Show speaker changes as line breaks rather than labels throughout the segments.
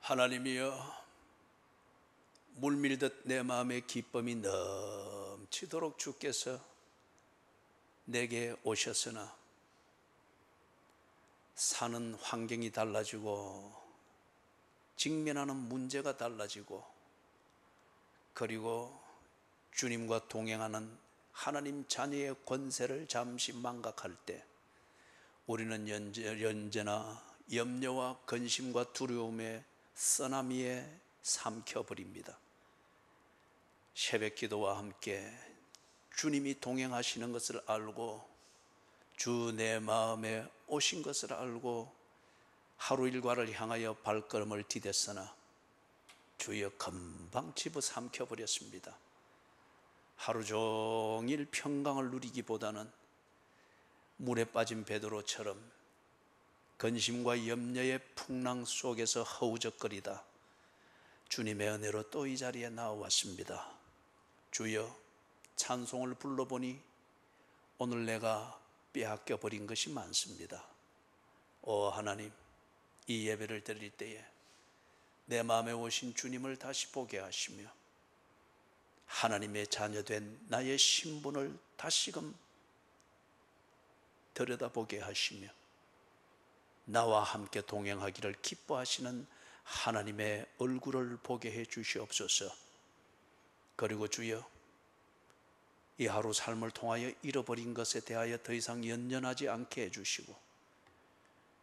하나님이여, 물밀듯 내 마음의 기쁨이 넘치도록 주께서 내게 오셨으나 사는 환경이 달라지고 직면하는 문제가 달라지고 그리고 주님과 동행하는 하나님 자녀의 권세를 잠시 망각할 때 우리는 언제나 염려와 근심과 두려움의 쓰나미에 삼켜버립니다. 새벽 기도와 함께 주님이 동행하시는 것을 알고 주 내 마음에 오신 것을 알고 하루 일과를 향하여 발걸음을 디뎠으나 주여 금방 집어삼켜버렸습니다. 하루 종일 평강을 누리기보다는 물에 빠진 베드로처럼 근심과 염려의 풍랑 속에서 허우적거리다 주님의 은혜로 또 이 자리에 나와왔습니다. 주여, 찬송을 불러보니 오늘 내가 빼앗겨 버린 것이 많습니다. 오 하나님, 이 예배를 드릴 때에 내 마음에 오신 주님을 다시 보게 하시며 하나님의 자녀된 나의 신분을 다시금 들여다보게 하시며 나와 함께 동행하기를 기뻐하시는 하나님의 얼굴을 보게 해 주시옵소서. 그리고 주여, 이 하루 삶을 통하여 잃어버린 것에 대하여 더 이상 연연하지 않게 해주시고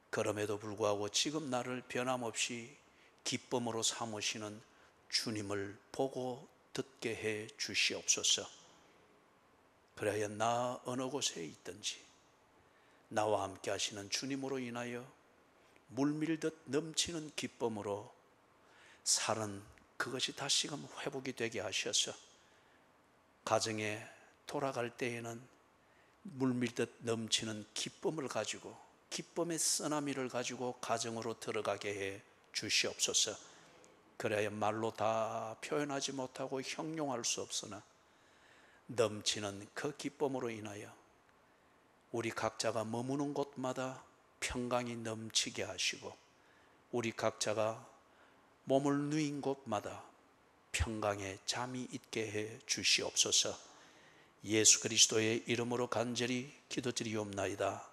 그럼에도 불구하고 지금 나를 변함없이 기쁨으로 삼으시는 주님을 보고 듣게 해 주시옵소서. 그래야 나 어느 곳에 있든지 나와 함께 하시는 주님으로 인하여 물밀듯 넘치는 기쁨으로 사는 그것이 다시금 회복이 되게 하셔서 가정에 돌아갈 때에는 물밀듯 넘치는 기쁨을 가지고 기쁨의 쓰나미를 가지고 가정으로 들어가게 해 주시옵소서. 그래야 말로 다 표현하지 못하고 형용할 수 없으나 넘치는 그 기쁨으로 인하여 우리 각자가 머무는 곳마다 평강이 넘치게 하시고 우리 각자가 몸을 누인 곳마다 평강에 잠이 있게 해 주시옵소서. 예수 그리스도의 이름으로 간절히 기도드리옵나이다.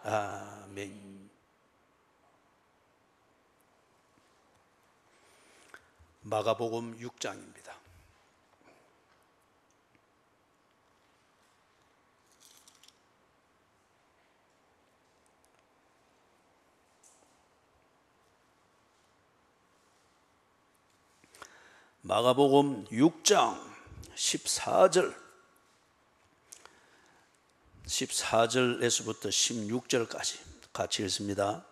아멘. 마가복음 6장입니다. 마가복음 6장 14절에서부터 16절까지 같이 읽습니다.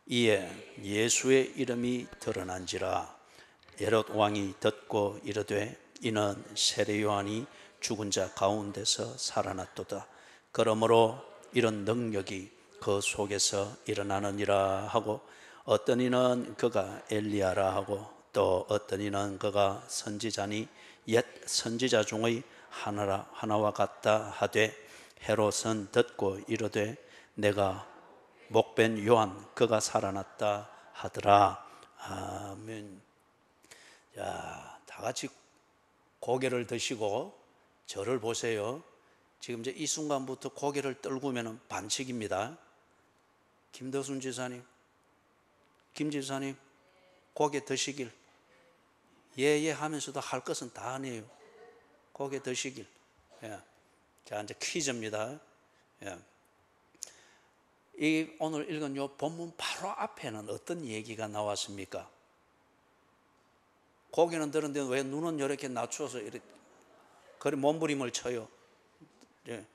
이에 예수의 이름이 드러난지라 헤롯 왕이 듣고 이르되 이는 세례 요한이 죽은 자 가운데서 살아났도다. 그러므로 이런 능력이 그 속에서 일어나느니라 하고 어떤 이는 그가 엘리야라 하고 또 어떤 이는 그가 선지자니 옛 선지자 중의 하나와 같다 하되 헤롯은 듣고 이르되 내가 목벤 요한 그가 살아났다 하더라. 아멘. 자, 다 같이 고개를 드시고 저를 보세요. 지금 이제 이 순간부터 고개를 떨구면 반칙입니다. 김덕순 지사님, 김 지사님, 고개 드시길. 예 하면서도 할 것은 다 하네요. 고개 드시길. 예. 자, 이제 퀴즈입니다. 예. 이 오늘 읽은 요 본문 바로 앞에는 어떤 얘기가 나왔습니까? 고개는 들었는데 왜 눈은 이렇게 낮춰서 이렇게 그리 몸부림을 쳐요? 예.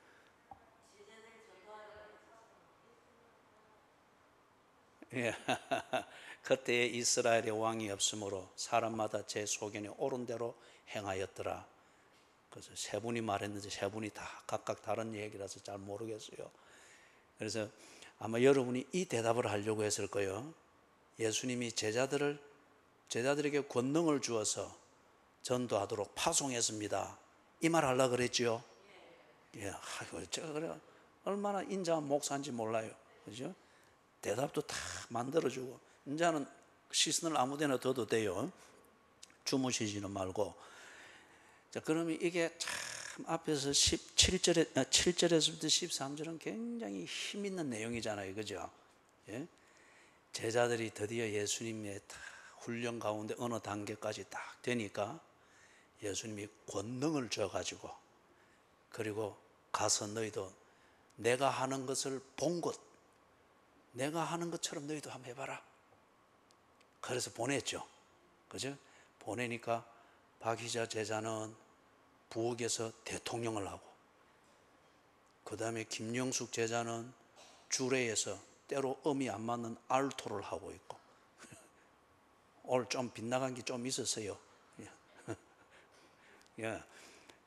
예. 그때 이스라엘의 왕이 없으므로 사람마다 제 소견에 옳은 대로 행하였더라. 그래서 세 분이 말했는데 세 분이 다 각각 다른 얘기라서 잘 모르겠어요. 그래서 아마 여러분이 이 대답을 하려고 했을 거예요. 예수님이 제자들에게 권능을 주어서 전도하도록 파송했습니다. 이 말 하려고 그랬죠. 예, 제가 그래 얼마나 인자한 목사인지 몰라요. 그죠? 대답도 다 만들어주고 이제는 시선을 아무데나 둬도 돼요. 주무시지는 말고. 자, 그러면 이게 참 앞에서 7절에서부터 13절은 굉장히 힘 있는 내용이잖아요. 그죠? 예? 제자들이 드디어 예수님의 훈련 가운데 어느 단계까지 딱 되니까 예수님이 권능을 줘가지고, 그리고 가서 너희도 내가 하는 것을 본 것, 내가 하는 것처럼 너희도 한번 해봐라. 그래서 보냈죠. 그죠? 보내니까 박희자 제자는 부엌에서 대통령을 하고, 그 다음에 김영숙 제자는 주례에서 때로 음이 안 맞는 알토를 하고 있고, 오늘 좀 빗나간 게 좀 있었어요. 예.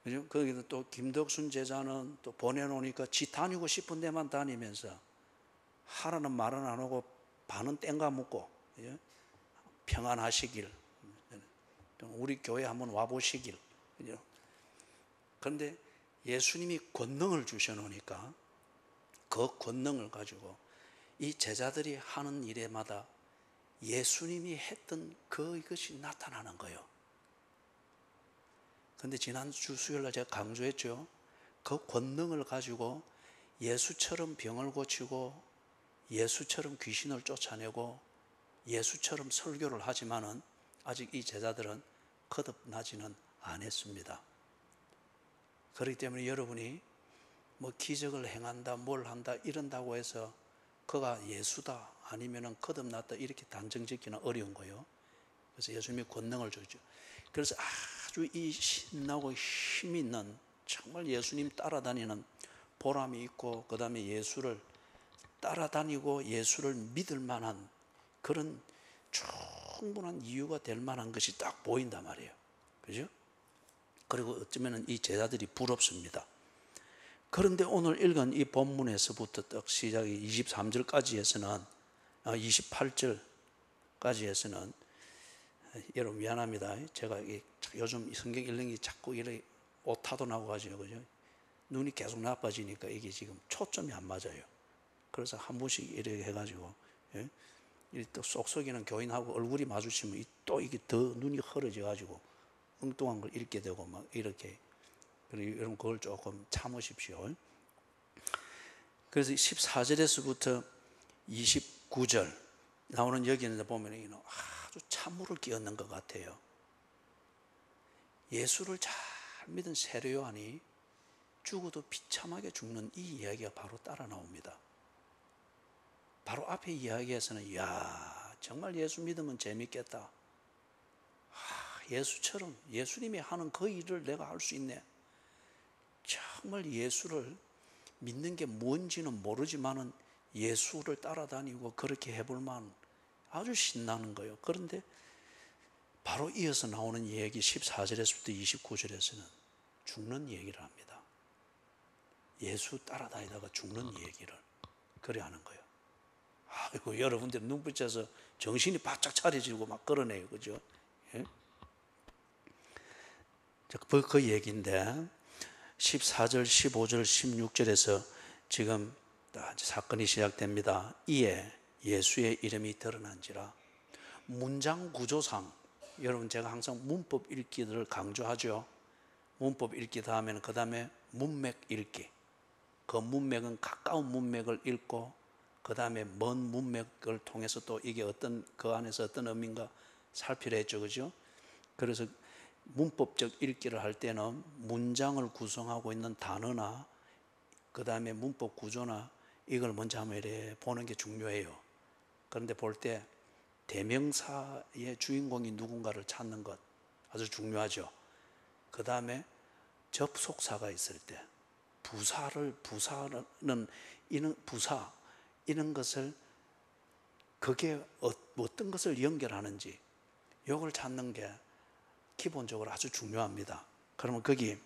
그죠? 거기도 또 김덕순 제자는 또 보내놓으니까 지 다니고 싶은 데만 다니면서 하라는 말은 안 하고 반은 땡가 묻고, 예? 평안하시길, 우리 교회 한번 와보시길. 그죠? 그런데 예수님이 권능을 주셔놓으니까 그 권능을 가지고 이 제자들이 하는 일에마다 예수님이 했던 그것이 나타나는 거예요. 그런데 지난주 수요일날 제가 강조했죠. 그 권능을 가지고 예수처럼 병을 고치고 예수처럼 귀신을 쫓아내고 예수처럼 설교를 하지만은 아직 이 제자들은 거듭나지는 않았습니다. 그렇기 때문에 여러분이 뭐 기적을 행한다, 뭘 한다 이런다고 해서 그가 예수다 아니면은 거듭났다 이렇게 단정 짓기는 어려운 거예요. 그래서 예수님이 권능을 주죠. 그래서 아주 이 신나고 힘 있는, 정말 예수님 따라다니는 보람이 있고, 그 다음에 예수를 따라다니고 예수를 믿을 만한 그런 충분한 이유가 될 만한 것이 딱 보인단 말이에요. 그죠? 그리고 어쩌면 이 제자들이 부럽습니다. 그런데 오늘 읽은 이 본문에서부터 딱 시작이 23절까지에서는 28절까지에서는 여러분 미안합니다. 제가 요즘 성경 읽는 게 자꾸 이렇게 오타도 나고 가지고, 그죠? 눈이 계속 나빠지니까 이게 지금 초점이 안 맞아요. 그래서 한 번씩 이렇게 해가지고, 예? 또 쏙쏙이는 교인하고 얼굴이 마주치면 또 이게 더 눈이 흐려져가지고 엉뚱한 걸 읽게 되고 막 이렇게. 그리고 여러분 그걸 조금 참으십시오. 그래서 14절에서부터 29절 나오는 여기는 보면 아주 참물을 끼얹는 것 같아요. 예수를 잘 믿은 세례 요한이 죽어도 비참하게 죽는 이 이야기가 바로 따라 나옵니다. 바로 앞에 이야기에서는 이야 정말 예수 믿으면 재밌겠다. 예수처럼 예수님이 하는 그 일을 내가 할 수 있네. 정말 예수를 믿는 게 뭔지는 모르지만은 예수를 따라다니고 그렇게 해볼 만 아주 신나는 거예요. 그런데 바로 이어서 나오는 얘기 14절에서부터 29절에서는 죽는 얘기를 합니다. 예수 따라다니다가 죽는 얘기를 그래 하는 거예요. 아이고 여러분들 눈 붙여서 정신이 바짝 차려지고 막 그러네요. 그죠? 예? 그 얘기인데 14절, 15절, 16절에서 지금 사건이 시작됩니다. 이에 예수의 이름이 드러난지라. 문장 구조상 여러분 제가 항상 문법 읽기를 강조하죠. 문법 읽기 다음에는 그 다음에 문맥 읽기. 그 문맥은 가까운 문맥을 읽고 그 다음에 먼 문맥을 통해서 또 이게 어떤 그 안에서 어떤 의미인가 살피려 했죠. 그죠? 그래서 문법적 읽기를 할 때는 문장을 구성하고 있는 단어나 그 다음에 문법 구조나 이걸 먼저 한번 이렇게 보는 게 중요해요. 그런데 볼 때 대명사의 주인공이 누군가를 찾는 것 아주 중요하죠. 그 다음에 접속사가 있을 때 부사는 이런 것을 그게 어떤 것을 연결하는지 이걸 찾는 게 기본적으로 아주 중요합니다. 그러면 거기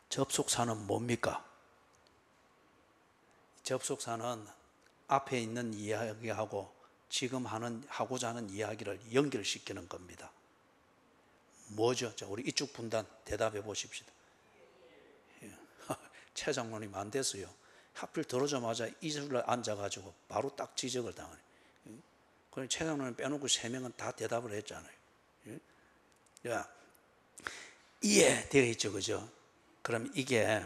접속사는 뭡니까? 접속사는 앞에 있는 이야기하고 지금 하고자 하는 이야기를 연결시키는 겁니다. 뭐죠? 자, 우리 이쪽 분단 대답해 보십시다. 최 장로님 안 됐어요. 하필 들어오자마자 이 줄에 앉아가지고 바로 딱 지적을 당하네. 그럼 최강론을 빼놓고 3명은 다 대답을 했잖아요. 자, 이해되어 있죠, 그죠? 그럼 이게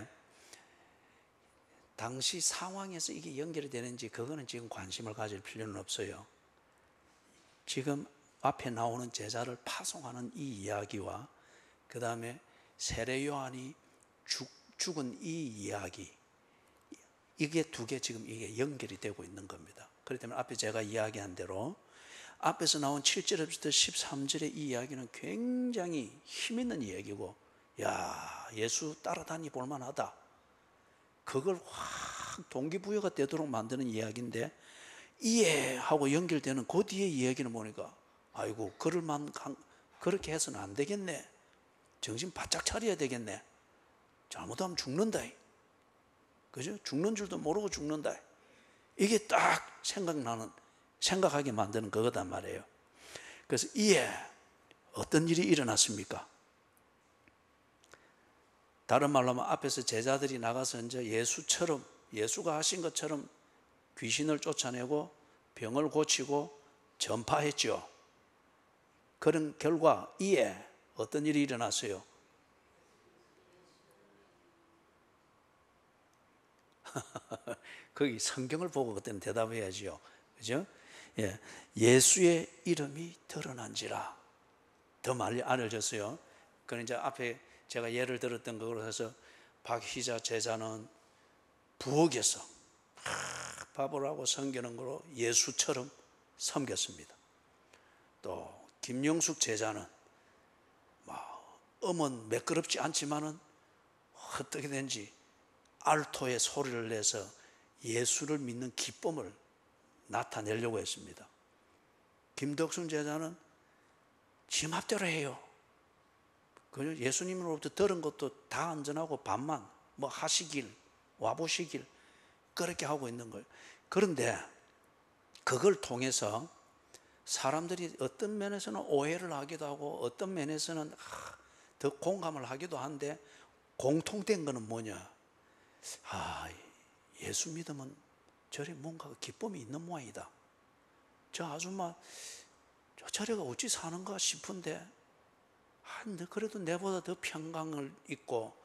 당시 상황에서 이게 연결이 되는지 그거는 지금 관심을 가질 필요는 없어요. 지금 앞에 나오는 제자를 파송하는 이 이야기와 그 다음에 세례 요한이 죽은 이 이야기, 이게 두 개 지금 이게 연결이 되고 있는 겁니다. 그렇기 때문에 앞에 제가 이야기한 대로 앞에서 나온 7절부터 13절의 이 이야기는 굉장히 힘 있는 이야기고, 야, 예수 따라다니 볼만하다, 그걸 확 동기부여가 되도록 만드는 이야기인데, 이해하고 연결되는 그 뒤에 이야기는 보니까 아이고, 그렇게 해서는 안 되겠네, 정신 바짝 차려야 되겠네, 잘못하면 죽는다, 그죠? 죽는 줄도 모르고 죽는다, 이게 딱 생각하게 만드는 그거단 말이에요. 그래서 이에 어떤 일이 일어났습니까? 다른 말로 하면 앞에서 제자들이 나가서 이제 예수가 하신 것처럼 귀신을 쫓아내고 병을 고치고 전파했죠. 그런 결과 이에 어떤 일이 일어났어요? 거기 성경을 보고 그때는 대답해야지요, 그죠? 예, 예수의 이름이 드러난지라 더 많이 알려졌어요. 그런 이제 앞에 제가 예를 들었던 거로 해서 박희자 제자는 부엌에서 밥을 하고 섬기는 거로 예수처럼 섬겼습니다. 또 김영숙 제자는 음은 매끄럽지 않지만은 어떻게 된지 알토의 소리를 내서 예수를 믿는 기쁨을 나타내려고 했습니다. 김덕순 제자는 지 맘대로 해요. 예수님으로부터 들은 것도 다 안전하고 반만 하시길, 와보시길, 그렇게 하고 있는 거예요. 그런데 그걸 통해서 사람들이 어떤 면에서는 오해를 하기도 하고 어떤 면에서는 더 공감을 하기도 한데, 공통된 거는 뭐냐? 예수 믿으면 저래 뭔가 기쁨이 있는 모양이다, 저 아줌마 저래가 어찌 사는가 싶은데 그래도 내보다 더 평강을 잊고,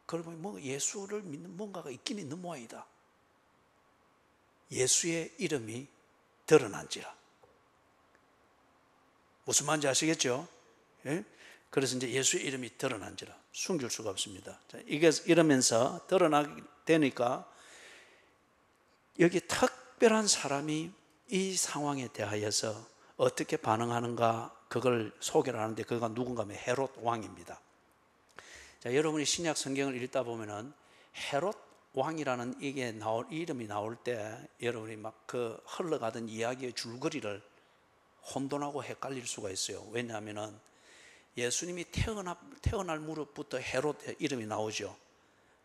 그러면 예수를 믿는 뭔가가 있긴 있는 모양이다. 예수의 이름이 드러난지라. 무슨 말인지 아시겠죠? 예? 그래서 이제 예수의 이름이 드러난지라 숨길 수가 없습니다. 자, 이게 이러면서 드러나게 되니까 여기 특별한 사람이 이 상황에 대하여서 어떻게 반응하는가, 그걸 소개를 하는데 그가 누군가 하면 헤롯 왕입니다. 자, 여러분이 신약 성경을 읽다 보면은 헤롯 왕이라는 이름이 나올 때 여러분이 그 흘러가던 이야기의 줄거리를 혼돈하고 헷갈릴 수가 있어요. 왜냐하면은 예수님이 태어날 무렵부터 헤롯 이름이 나오죠.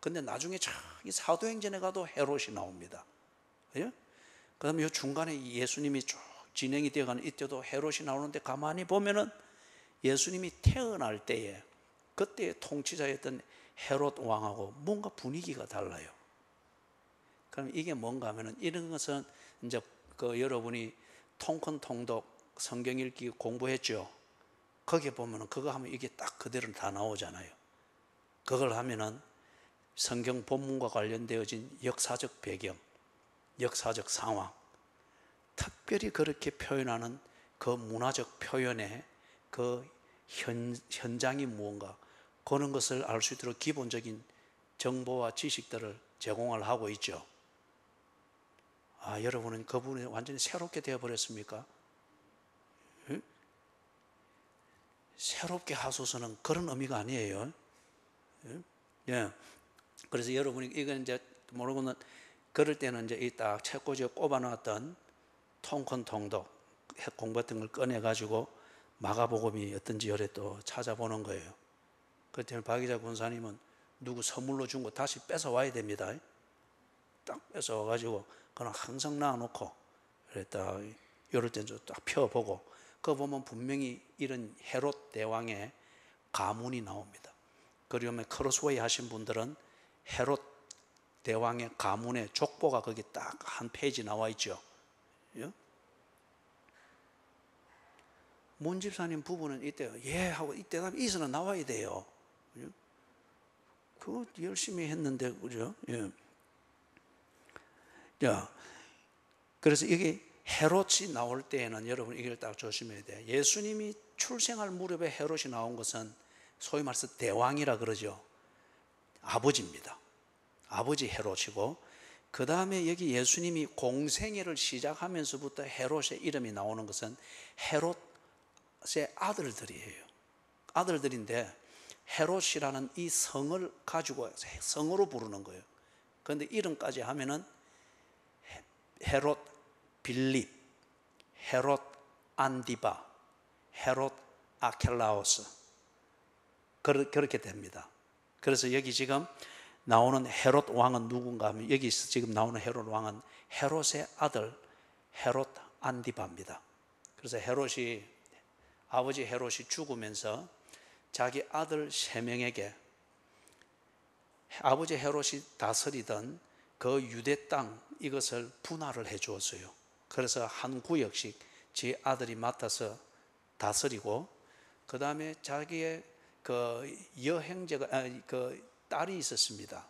근데 나중에 저기 사도행전에 가도 헤롯이 나옵니다. 예? 그 다음에 이 중간에 예수님이 쭉 진행이 되어가는 이때도 헤롯이 나오는데, 가만히 보면은 예수님이 태어날 때에 그때의 통치자였던 헤롯 왕하고 뭔가 분위기가 달라요. 그럼 이게 뭔가 하면은, 이런 것은 이제 여러분이 통큰통독 성경 읽기 공부했죠. 거기에 보면은 그거 하면 이게 딱 그대로 다 나오잖아요. 그걸 하면은 성경 본문과 관련되어진 역사적 배경, 역사적 상황, 특별히 그렇게 표현하는 그 문화적 표현의 그 현장이 무언가, 그런 것을 알 수 있도록 기본적인 정보와 지식들을 제공을 하고 있죠. 여러분은 그 부분이 완전히 새롭게 되어버렸습니까? 응? 새롭게 하소서는 그런 의미가 아니에요. 응? 예. 그래서 여러분이 이건 이제 모르고는, 그럴 때는 이제 딱 책꽂이에 꼽아놨던 통큰통독 공부했던 걸 꺼내가지고 마가복음이 어떤지 요래 또 찾아보는 거예요. 그때 박희자 군사님은 누구 선물로 준 거 다시 뺏어와야 됩니다. 딱 뺏어와가지고 그건 항상 놔놓고, 그랬다 이럴 땐 좀 딱 펴보고, 그거 보면 분명히 이런 헤롯 대왕의 가문이 나옵니다. 그러면 크로스웨이 하신 분들은 헤롯 대왕의 가문의 족보가 거기 딱 한 페이지 나와 있죠. 문 집사님 부부는 이때 예 하고 이때 이서는 나와야 돼요. 그죠? 그거 열심히 했는데 그죠? 예. 자, 그래서 이게 헤롯이 나올 때에는 여러분 이걸 딱 조심해야 돼. 예수님이 출생할 무렵에 헤롯이 나온 것은 소위 말해서 대왕이라 그러죠. 아버지입니다. 아버지 헤롯이고, 그 다음에 여기 예수님이 공생애를 시작하면서부터 헤롯의 이름이 나오는 것은 헤롯의 아들들이에요. 아들들인데 헤롯이라는 이 성을 가지고 성으로 부르는 거예요. 그런데 이름까지 하면은 헤롯 빌립, 헤롯 안디바, 헤롯 아켈라오스, 그렇게 됩니다. 그래서 여기 지금 나오는 헤롯 왕은 누군가 하면, 여기 지금 나오는 헤롯 왕은 헤롯의 아들 헤롯 안디바입니다. 그래서 헤롯이, 아버지 헤롯이 죽으면서 자기 아들 3명에게 아버지 헤롯이 다스리던 그 유대 땅 이것을 분할을 해 주었어요. 그래서 한 구역씩 제 아들이 맡아서 다스리고, 그 다음에 자기의 그 여행자가 그 딸이 있었습니다.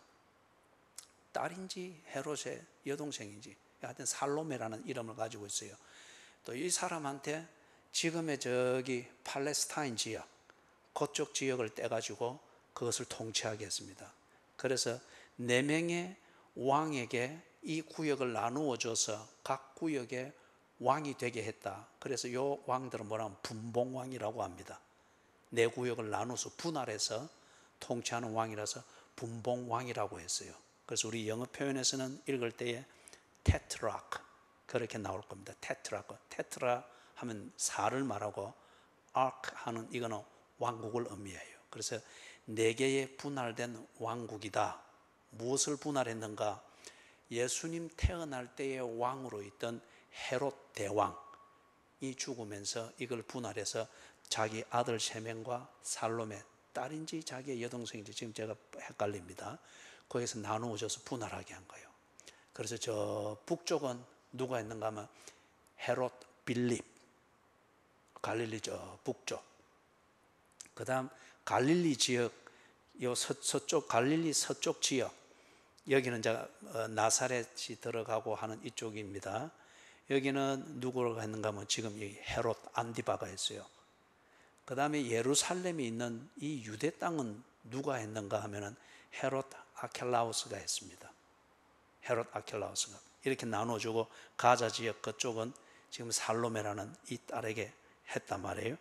딸인지 헤롯의 여동생인지 하여튼 살로메라는 이름을 가지고 있어요. 또 이 사람한테 지금의 저기 팔레스타인 지역, 그쪽 지역을 떼가지고 그것을 통치하게 했습니다. 그래서 4명의 왕에게 이 구역을 나누어 줘서 각 구역에 왕이 되게 했다. 그래서 이 왕들은 뭐라면 분봉왕이라고 합니다. 4구역을 나눠서 분할해서 통치하는 왕이라서 분봉왕이라고 했어요. 그래서 우리 영어 표현에서는 읽을 때에 테트라크 그렇게 나올 겁니다. 테트라크, 테트라 하면 4를 말하고 아크 하는 이거는 왕국을 의미해요. 그래서 4개의 분할된 왕국이다. 무엇을 분할했는가? 예수님 태어날 때의 왕으로 있던 헤롯 대왕이 죽으면서 이걸 분할해서 자기 아들 3명과 살로메, 딸인지 자기의 여동생인지 지금 제가 헷갈립니다. 거기서 나누어져서 분할하게 한 거예요. 그래서 저 북쪽은 누가 있는가 하면 헤롯 빌립, 갈릴리 저 북쪽. 그 다음 갈릴리 지역, 요 서쪽 갈릴리 서쪽 지역, 여기는 이제 나사렛이 들어가고 하는 이쪽입니다. 여기는 누구가 했는가 하면 지금 이 헤롯 안디바가 했어요. 그 다음에 예루살렘이 있는 이 유대 땅은 누가 했는가 하면은 헤롯 아켈라우스가 했습니다. 헤롯 아켈라우스가 이렇게 나눠주고, 가자 지역 그쪽은 지금 살로메라는 이 딸에게 했단 말이에요.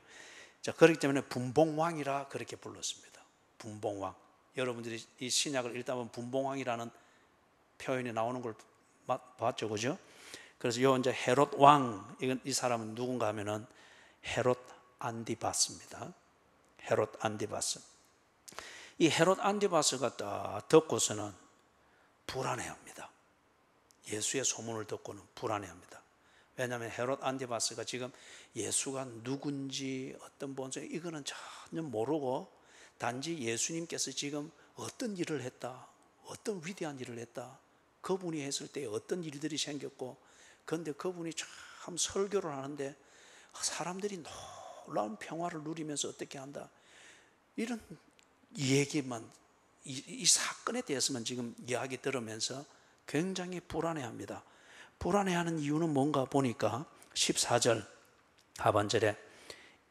자, 그렇기 때문에 분봉왕이라 그렇게 불렀습니다. 분봉왕. 여러분들이 이 신약을 읽다 보면 분봉왕이라는 표현이 나오는 걸 봤죠, 그죠? 그래서 요 이제 헤롯 왕, 이 사람은 누군가 하면은 헤롯 안디바스입니다. 헤롯 안디바스. 이 헤롯 안디바스가 딱 듣고서는 불안해합니다. 예수의 소문을 듣고는 불안해합니다. 왜냐하면 헤롯 안디바스가 지금 예수가 누군지 어떤 본성 이거는 전혀 모르고 단지 예수님께서 지금 어떤 일을 했다, 어떤 위대한 일을 했다, 그분이 했을 때 어떤 일들이 생겼고, 그런데 그분이 참 설교를 하는데 사람들이 놀라운 평화를 누리면서 어떻게 한다, 이런 얘기만, 이 사건에 대해서만 지금 이야기 들으면서 굉장히 불안해합니다. 불안해하는 이유는 뭔가 보니까 14절 하반절에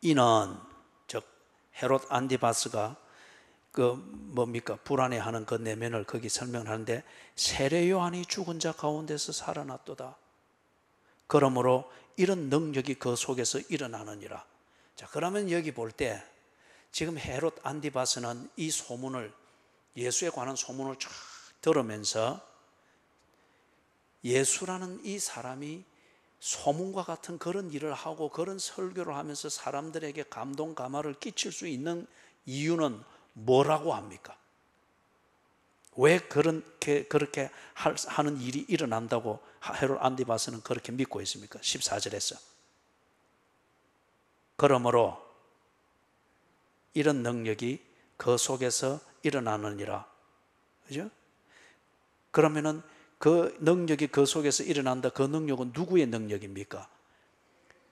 이는, 즉 헤롯 안디바스가 그 뭡니까 불안해하는 그 내면을 거기 설명하는데, 세례 요한이 죽은 자 가운데서 살아났도다. 그러므로 이런 능력이 그 속에서 일어나느니라. 자, 그러면 여기 볼 때 지금 헤롯 안디바스는 이 소문을, 예수에 관한 소문을 쫙 들으면서 예수라는 이 사람이 소문과 같은 그런 일을 하고 그런 설교를 하면서 사람들에게 감동 감화를 끼칠 수 있는 이유는 뭐라고 합니까? 왜 그렇게 하는 일이 일어난다고 헤롯 안디바스는 그렇게 믿고 있습니까? 14절에서 그러므로 이런 능력이 그 속에서 일어나느니라. 그죠? 그러면은 그 능력이 그 속에서 일어난다. 그 능력은 누구의 능력입니까?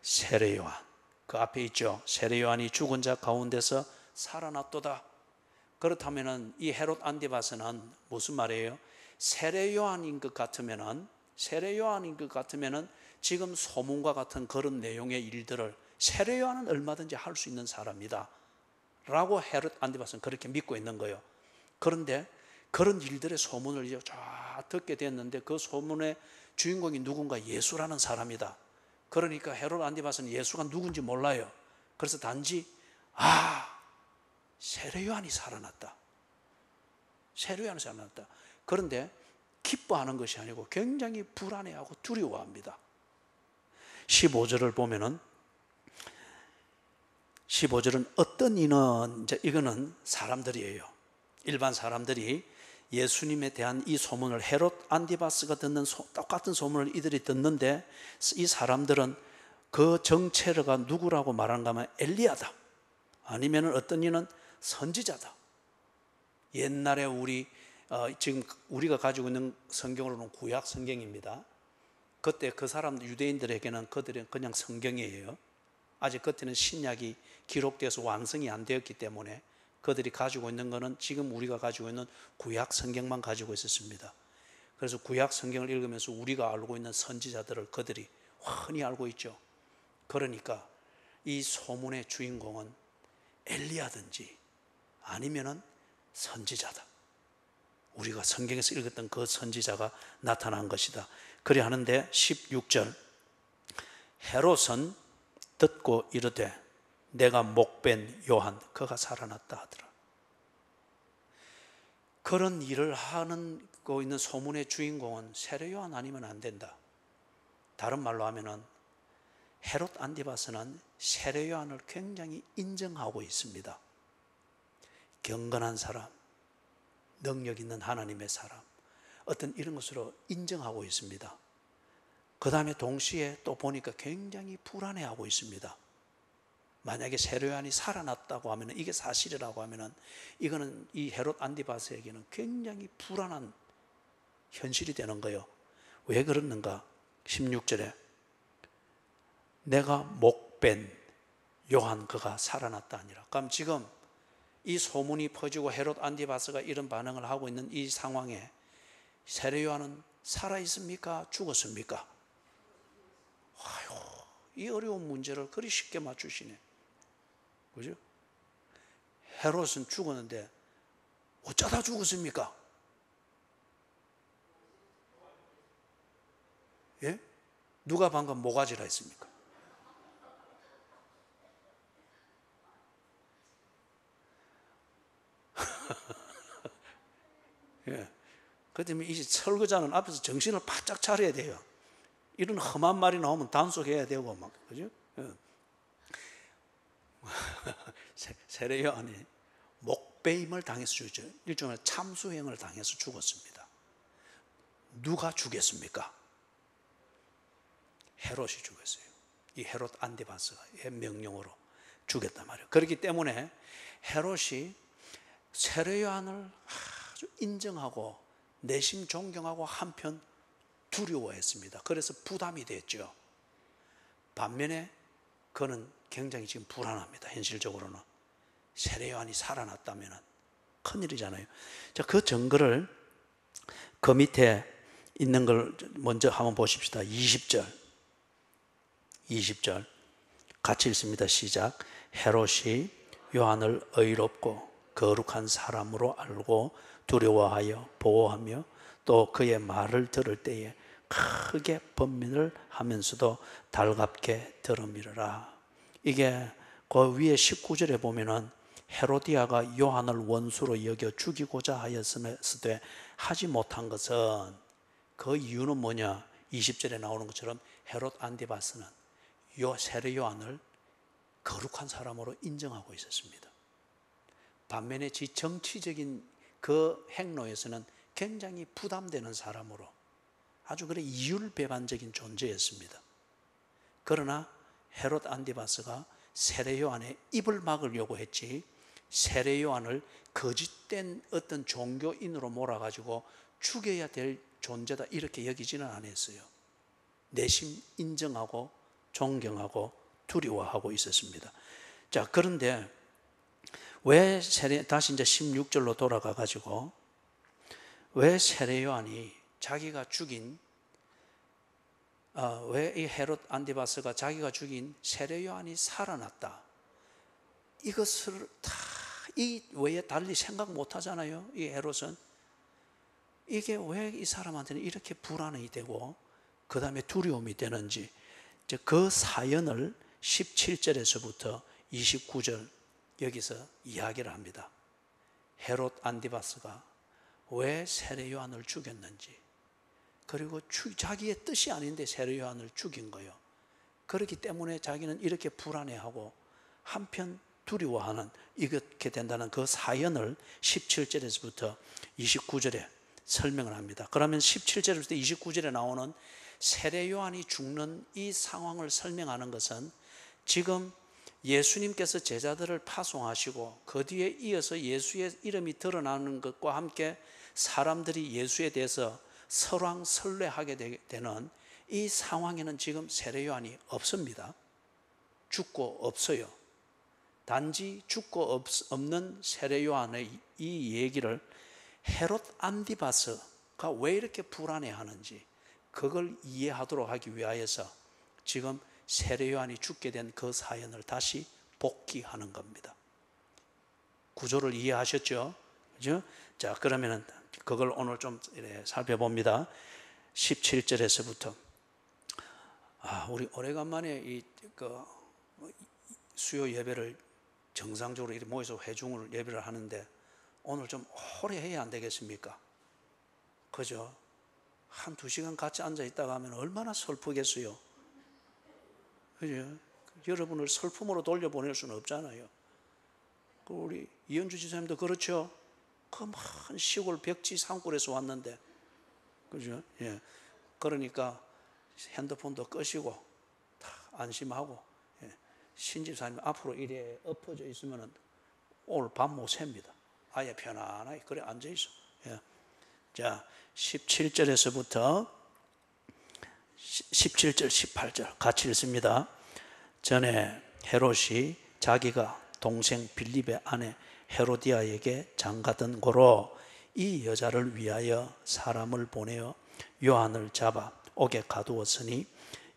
세례 요한. 그 앞에 있죠. 세례 요한이 죽은 자 가운데서 살아났도다. 그렇다면은 이 헤롯 안디바스는 무슨 말이에요? 세례 요한인 것 같으면은 지금 소문과 같은 그런 내용의 일들을 세례 요한은 얼마든지 할 수 있는 사람이다 라고 헤롯 안디바스는 그렇게 믿고 있는 거예요. 그런데 그런 일들의 소문을 이제 쫙 듣게 됐는데 그 소문의 주인공이 누군가? 예수라는 사람이다. 그러니까 헤롯 안디바스는 예수가 누군지 몰라요. 그래서 단지 세례 요한이 살아났다. 세례 요한이 살아났다. 그런데 기뻐하는 것이 아니고 굉장히 불안해하고 두려워합니다. 15절을 보면은 15절은 어떤 이는, 이거는 사람들이에요. 일반 사람들이 예수님에 대한 이 소문을, 헤롯 안디바스가 듣는 똑같은 소문을 이들이 듣는데, 이 사람들은 그 정체가 누구라고 말하는가 하면 엘리야다, 아니면 어떤 이는 선지자다. 옛날에 지금 우리가 가지고 있는 성경으로는 구약 성경입니다. 그때 그 사람들, 유대인들에게는 그들은 그냥 성경이에요. 아직 그때는 신약이 기록돼서 완성이 안 되었기 때문에 그들이 가지고 있는 것은 지금 우리가 가지고 있는 구약 성경만 가지고 있었습니다. 그래서 구약 성경을 읽으면서 우리가 알고 있는 선지자들을 그들이 흔히 알고 있죠. 그러니까 이 소문의 주인공은 엘리야든지 아니면은 선지자다. 우리가 성경에서 읽었던 그 선지자가 나타난 것이다. 그래 하는데 16절, 헤롯은 듣고 이르되 내가 목벤 요한 그가 살아났다 하더라. 그런 일을 하고 있는 소문의 주인공은 세례 요한 아니면 안 된다. 다른 말로 하면은 헤롯 안디바스는 세례 요한을 굉장히 인정하고 있습니다. 경건한 사람, 능력 있는 하나님의 사람, 어떤 이런 것으로 인정하고 있습니다. 그 다음에 동시에 또 보니까 굉장히 불안해하고 있습니다. 만약에 세례 요한이 살아났다고 하면, 이게 사실이라고 하면, 이거는 이 헤롯 안디바스에게는 굉장히 불안한 현실이 되는 거예요. 왜 그러는가? 16절에 내가 목벤 요한 그가 살아났다 아니라. 그럼 지금 이 소문이 퍼지고 헤롯 안디바스가 이런 반응을 하고 있는 이 상황에 세례 요한은 살아 있습니까? 죽었습니까? 아유, 이 어려운 문제를 그리 쉽게 맞추시네. 그죠? 헤롯은 죽었는데 어쩌다 죽었습니까? 예? 누가 방금 모가지라 했습니까? 예. 그 때문에 이 설거자는 앞에서 정신을 바짝 차려야 돼요. 이런 험한 말이 나오면 단속해야 되고 막, 그죠? 예. 세례 요한이 목배임을 당해서 죽었죠. 일종의 참수행을 당해서 죽었습니다. 누가 죽였습니까? 헤롯이 죽였어요. 이 헤롯 안디바스의 명령으로 죽였단 말이에요. 그렇기 때문에 헤롯이 세례 요한을 아주 인정하고 내심 존경하고 한편 두려워했습니다. 그래서 부담이 됐죠. 반면에 그는 굉장히 지금 불안합니다. 현실적으로는 세례 요한이 살아났다면 큰일이잖아요. 자, 그 증거를 그 밑에 있는 걸 먼저 한번 보십시다. 20절 같이 읽습니다. 시작. 헤롯이 요한을 의롭고 거룩한 사람으로 알고 두려워하여 보호하며 또 그의 말을 들을 때에 크게 번민을 하면서도 달갑게 들음이르라. 이게 그 위에 19절에 보면은 헤로디아가 요한을 원수로 여겨 죽이고자 하였으되 하지 못한 것은, 그 이유는 뭐냐? 20절에 나오는 것처럼 헤롯 안디바스는 세례 요한을 거룩한 사람으로 인정하고 있었습니다. 반면에 정치적인 그 행로에서는 굉장히 부담되는 사람으로 아주 그래 이율배반적인 존재였습니다. 그러나 헤롯 안디바스가 세례 요한의 입을 막으려고 했지, 세례 요한을 거짓된 어떤 종교인으로 몰아가지고 죽여야 될 존재다 이렇게 여기지는 않았어요. 내심 인정하고 존경하고 두려워하고 있었습니다. 자, 그런데 왜 다시 이제 16절로 돌아가 가지고 왜 세례 요한이 자기가 죽인 왜 이 헤롯 안디바스가 자기가 죽인 세례 요한이 살아났다, 이것을 다 이 외에 달리 생각 못 하잖아요. 이 헤롯은 이게 왜 이 사람한테는 이렇게 불안이 되고 그 다음에 두려움이 되는지, 그 사연을 17절에서부터 29절 여기서 이야기를 합니다. 헤롯 안디바스가 왜 세례 요한을 죽였는지, 그리고 자기의 뜻이 아닌데 세례 요한을 죽인 거예요. 그렇기 때문에 자기는 이렇게 불안해하고 한편 두려워하는, 이렇게 된다는 그 사연을 17절에서부터 29절에 설명을 합니다. 그러면 17절부터 29절에 나오는 세례 요한이 죽는 이 상황을 설명하는 것은 지금 예수님께서 제자들을 파송하시고 그 뒤에 이어서 예수의 이름이 드러나는 것과 함께 사람들이 예수에 대해서 설왕설래하게 되는 이 상황에는 지금 세례 요한이 없습니다. 죽고 없어요. 단지 죽고 없는 세례 요한의 이 얘기를 헤롯 안디바스가 왜 이렇게 불안해하는지 그걸 이해하도록 하기 위하여서 지금 세례 요한이 죽게 된 그 사연을 다시 복기하는 겁니다. 구조를 이해하셨죠? 그죠? 자, 그러면은 그걸 오늘 좀 살펴봅니다. 17절에서부터 우리 오래간만에 수요 예배를 정상적으로 이렇게 모여서 회중을 예배를 하는데 오늘 좀 오래 해야 안 되겠습니까? 그죠? 한 2시간 같이 앉아 있다가 하면 얼마나 슬프겠어요. 그죠? 여러분을 슬픔으로 돌려보낼 수는 없잖아요. 우리 이현주 지사님도 그렇죠? 그 먼 시골 벽지 산골에서 왔는데, 그죠? 예. 그러니까 핸드폰도 끄시고 다 안심하고, 예. 신집사님 앞으로 이래 엎어져 있으면 오늘 밤 못 셉니다. 아예 편안하게 그래 앉아 있어. 예. 자, 17절에서부터 17절, 18절 같이 읽습니다. 전에 헤롯이 자기가 동생 빌립의 아내 헤로디아에게 장가든 고로 이 여자를 위하여 사람을 보내어 요한을 잡아 옥에 가두었으니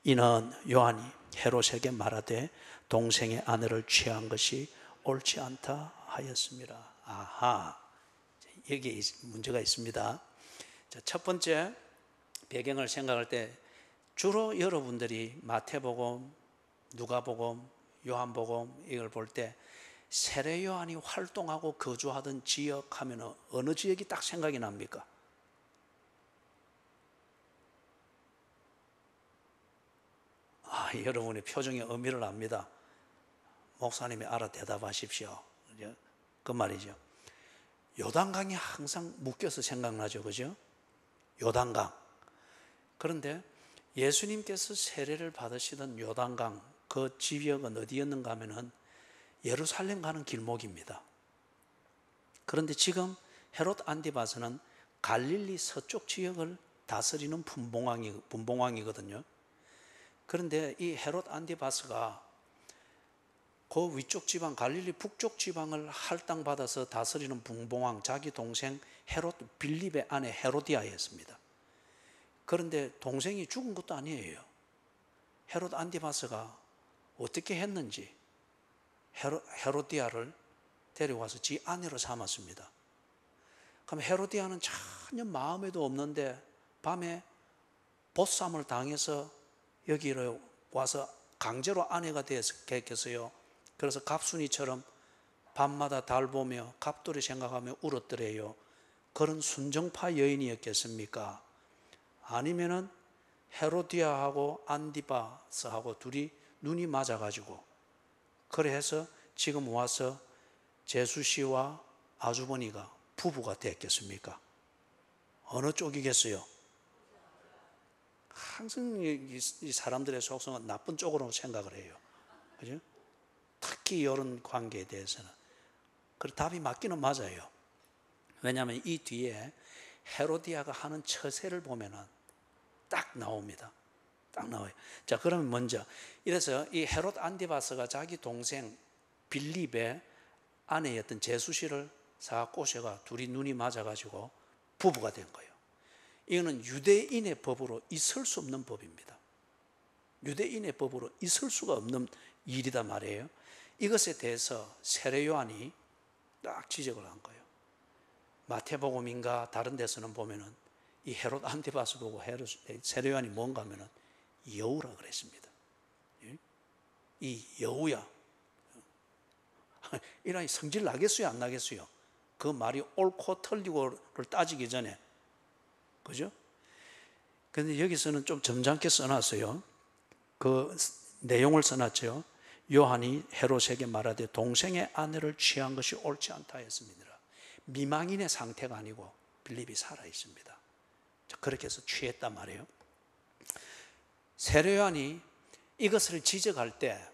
이는 요한이 헤롯에게 말하되 동생의 아내를 취한 것이 옳지 않다 하였습니다. 아하, 여기에 문제가 있습니다. 자, 첫 번째 배경을 생각할 때 주로 여러분들이 마태복음, 누가복음, 요한복음 이걸 볼 때 세례 요한이 활동하고 거주하던 지역 하면 어느 지역이 딱 생각이 납니까? 여러분의 표정의 의미를 압니다. 목사님이 알아 대답하십시오. 그 말이죠. 요단강이 항상 묶여서 생각나죠. 그죠? 요단강. 그런데 예수님께서 세례를 받으시던 요단강 그 지역은 어디였는가 하면은 예루살렘 가는 길목입니다. 그런데 지금 헤롯 안디바스는 갈릴리 서쪽 지역을 다스리는 분봉왕이거든요. 그런데 이 헤롯 안디바스가 그 위쪽 지방 갈릴리 북쪽 지방을 할당받아서 다스리는 분봉왕 자기 동생 헤롯 빌립의 아내 헤로디아였습니다. 그런데 동생이 죽은 것도 아니에요. 헤롯 안디바스가 어떻게 했는지 헤로디아를 데려와서 지 아내로 삼았습니다. 그럼 헤로디아는 전혀 마음에도 없는데 밤에 보쌈을 당해서 여기로 와서 강제로 아내가 됐겠어요. 그래서 갑순이처럼 밤마다 달 보며 갑돌이 생각하며 울었더래요. 그런 순정파 여인이었겠습니까? 아니면은 헤로디아하고 안디바스하고 둘이 눈이 맞아가지고 그래서 지금 와서 제수 씨와 아주버니가 부부가 됐겠습니까? 어느 쪽이겠어요? 항상 이 사람들의 속성은 나쁜 쪽으로 생각을 해요. 그죠? 특히 이런 관계에 대해서는. 그 답이 맞기는 맞아요. 왜냐하면 이 뒤에 헤로디아가 하는 처세를 보면은 딱 나옵니다. 딱 나와요. 자, 그러면 먼저 이래서 이 헤롯 안티바스가 자기 동생 빌립의 아내였던 제수씨를 싹 꼬셔가 둘이 눈이 맞아가지고 부부가 된 거예요. 이거는 유대인의 법으로 있을 수 없는 법입니다. 유대인의 법으로 있을 수가 없는 일이다 말이에요. 이것에 대해서 세례 요한이 딱 지적을 한 거예요. 마태복음인가 다른 데서는 보면은 이 헤롯 안티바스 보고 세례 요한이 뭔가 하면은 여우라 그랬습니다. 이 여우야. 이라니 성질 나겠어요, 안 나겠어요? 그 말이 옳고 틀리고를 따지기 전에, 그죠? 근데 여기서는 좀 점잖게 써놨어요. 그 내용을 써놨죠. 요한이 헤롯에게 말하되 동생의 아내를 취한 것이 옳지 않다 했습니다. 미망인의 상태가 아니고 빌립이 살아 있습니다. 그렇게 해서 취했단 말이에요. 세례 요한이 이것을 지적할 때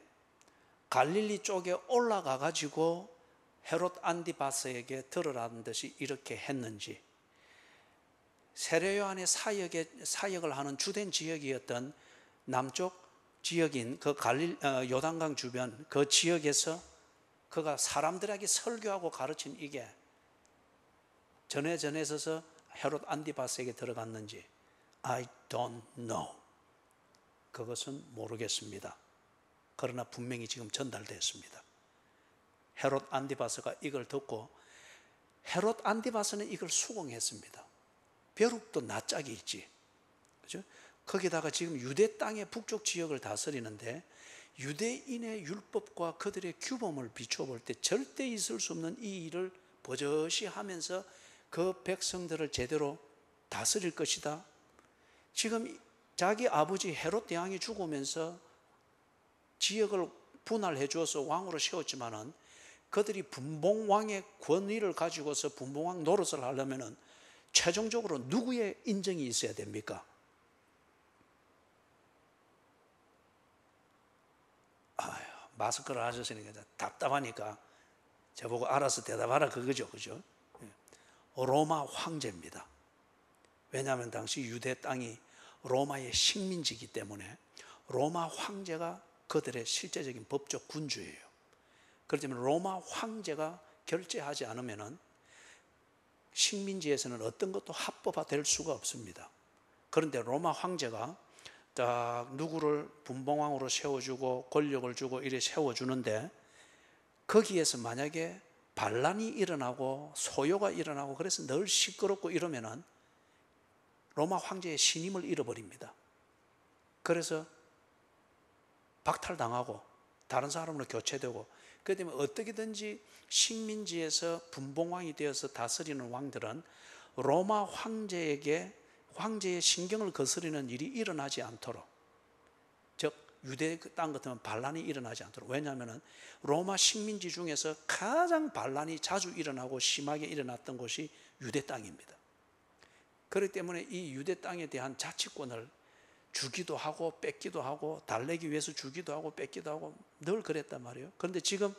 갈릴리 쪽에 올라가 가지고 헤롯 안티바스에게 들으라는 듯이 이렇게 했는지, 세례 요한의 사역을 하는 주된 지역이었던 남쪽 지역인 그 요단강 주변 그 지역에서 그가 사람들에게 설교하고 가르친 이게 전에 있어서 헤롯 안티바스에게 들어갔는지 I don't know. 그것은 모르겠습니다. 그러나 분명히 지금 전달됐습니다. 헤롯 안티바스가 이걸 듣고, 헤롯 안티바스는 이걸 수긍했습니다. 벼룩도 낯짝이 있지, 그죠? 거기다가 지금 유대 땅의 북쪽 지역을 다스리는데 유대인의 율법과 그들의 규범을 비춰볼 때 절대 있을 수 없는 이 일을 버젓이 하면서 그 백성들을 제대로 다스릴 것이다. 지금 자기 아버지 헤롯 대왕이 죽으면서 지역을 분할해 주어서 왕으로 세웠지만은 그들이 분봉왕의 권위를 가지고서 분봉왕 노릇을 하려면은 최종적으로 누구의 인정이 있어야 됩니까? 마스크를 하셨으니까 답답하니까 저보고 알아서 대답하라 그거죠, 그죠? 로마 황제입니다. 왜냐하면 당시 유대 땅이 로마의 식민지이기 때문에 로마 황제가 그들의 실제적인 법적 군주예요. 그렇기 때문에 로마 황제가 결재하지 않으면은 식민지에서는 어떤 것도 합법화될 수가 없습니다. 그런데 로마 황제가 딱 누구를 분봉왕으로 세워주고 권력을 주고 이래 세워주는데 거기에서 만약에 반란이 일어나고 소요가 일어나고 그래서 늘 시끄럽고 이러면은 로마 황제의 신임을 잃어버립니다. 그래서 박탈당하고 다른 사람으로 교체되고, 그렇기 때문에 어떻게든지 식민지에서 분봉왕이 되어서 다스리는 왕들은 로마 황제의 신경을 거스르는 일이 일어나지 않도록, 즉 유대 땅 같으면 반란이 일어나지 않도록. 왜냐하면 로마 식민지 중에서 가장 반란이 자주 일어나고 심하게 일어났던 곳이 유대 땅입니다. 그렇기 때문에 이 유대 땅에 대한 자치권을 주기도 하고 뺏기도 하고 달래기 위해서 주기도 하고 뺏기도 하고 늘 그랬단 말이에요. 그런데 지금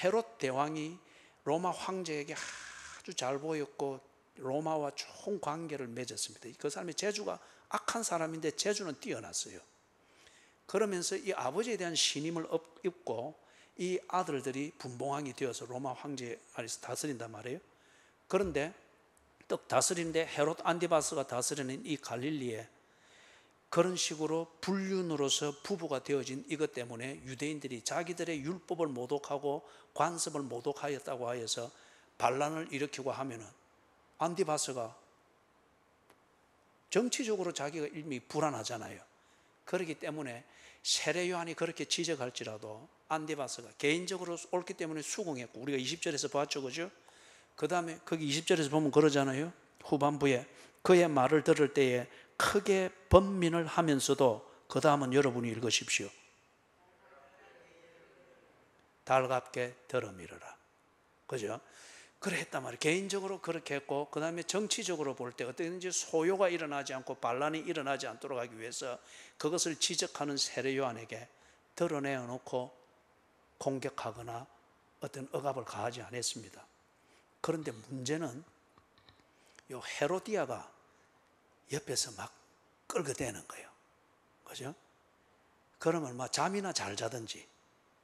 헤롯 대왕이 로마 황제에게 아주 잘 보였고 로마와 좋은 관계를 맺었습니다. 그 사람의 재주가 악한 사람인데 재주는 뛰어났어요. 그러면서 이 아버지에 대한 신임을 입고 이 아들들이 분봉왕이 되어서 로마 황제 안에서 다스린단 말이에요. 그런데 또 다스리는데 헤롯 안티바스가 다스리는 이 갈릴리에 그런 식으로 불륜으로서 부부가 되어진 이것 때문에 유대인들이 자기들의 율법을 모독하고 관습을 모독하였다고 하여서 반란을 일으키고 하면은 안티바스가 정치적으로 자기가 이미 불안하잖아요. 그렇기 때문에 세례 요한이 그렇게 지적할지라도 안티바스가 개인적으로 옳기 때문에 수긍했고, 우리가 20절에서 봤죠, 그죠? 그 다음에 거기 20절에서 보면 그러잖아요. 후반부에 그의 말을 들을 때에 크게 번민을 하면서도, 그 다음은 여러분이 읽으십시오. 달갑게 들어미르라. 그죠? 그래 했단 말이에요. 개인적으로 그렇게 했고, 그 다음에 정치적으로 볼 때 어떻게든지 소요가 일어나지 않고 반란이 일어나지 않도록 하기 위해서 그것을 지적하는 세례 요한에게 드러내놓고 공격하거나 어떤 억압을 가하지 않았습니다. 그런데 문제는 요 헤로디아가 옆에서 막 끌어대는 거예요. 그죠? 그러면 뭐 잠이나 잘 자든지,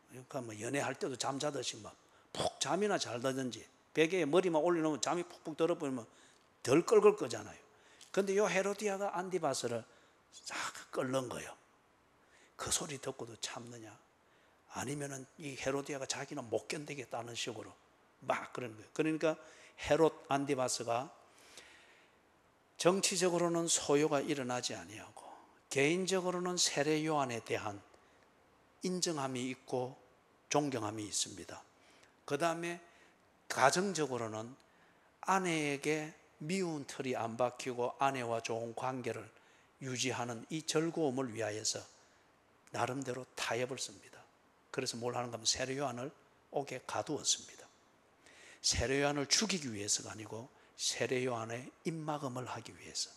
그러니까 뭐 연애할 때도 잠 자듯이 막 푹 잠이나 잘 자든지, 베개에 머리만 올려놓으면 잠이 푹푹 들어버리면 덜 끌걸 거잖아요. 근데 요 헤로디아가 안디바스를 싹 끌는 거예요. 그 소리 듣고도 참느냐? 아니면은 이 헤로디아가 자기는 못 견디겠다는 식으로 막 그러는 거예요. 그러니까 헤롯 안디바스가 정치적으로는 소요가 일어나지 아니하고 개인적으로는 세례 요한에 대한 인정함이 있고 존경함이 있습니다. 그 다음에 가정적으로는 아내에게 미운 틀이 안 박히고 아내와 좋은 관계를 유지하는 이 즐거움을 위하여서 나름대로 타협을 씁니다. 그래서 뭘 하는가 하면 세례 요한을 옥에 가두었습니다. 세례 요한을 죽이기 위해서가 아니고 세례 요한의 입막음을 하기 위해서.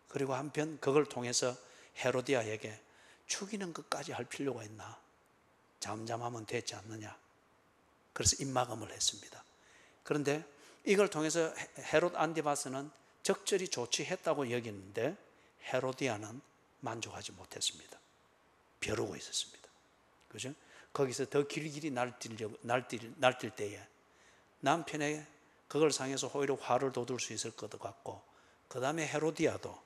그리고 한편 그걸 통해서 헤로디아에게 죽이는 것까지 할 필요가 있나? 잠잠하면 되지 않느냐? 그래서 입막음을 했습니다. 그런데 이걸 통해서 헤롯 안디바스는 적절히 조치했다고 여기는데 헤로디아는 만족하지 못했습니다. 벼르고 있었습니다. 그죠? 거기서 더 길길이 날뛸 때에 남편의 그걸 상해서 오히려 화를 돋울 수 있을 것 같고, 그 다음에 헤로디아도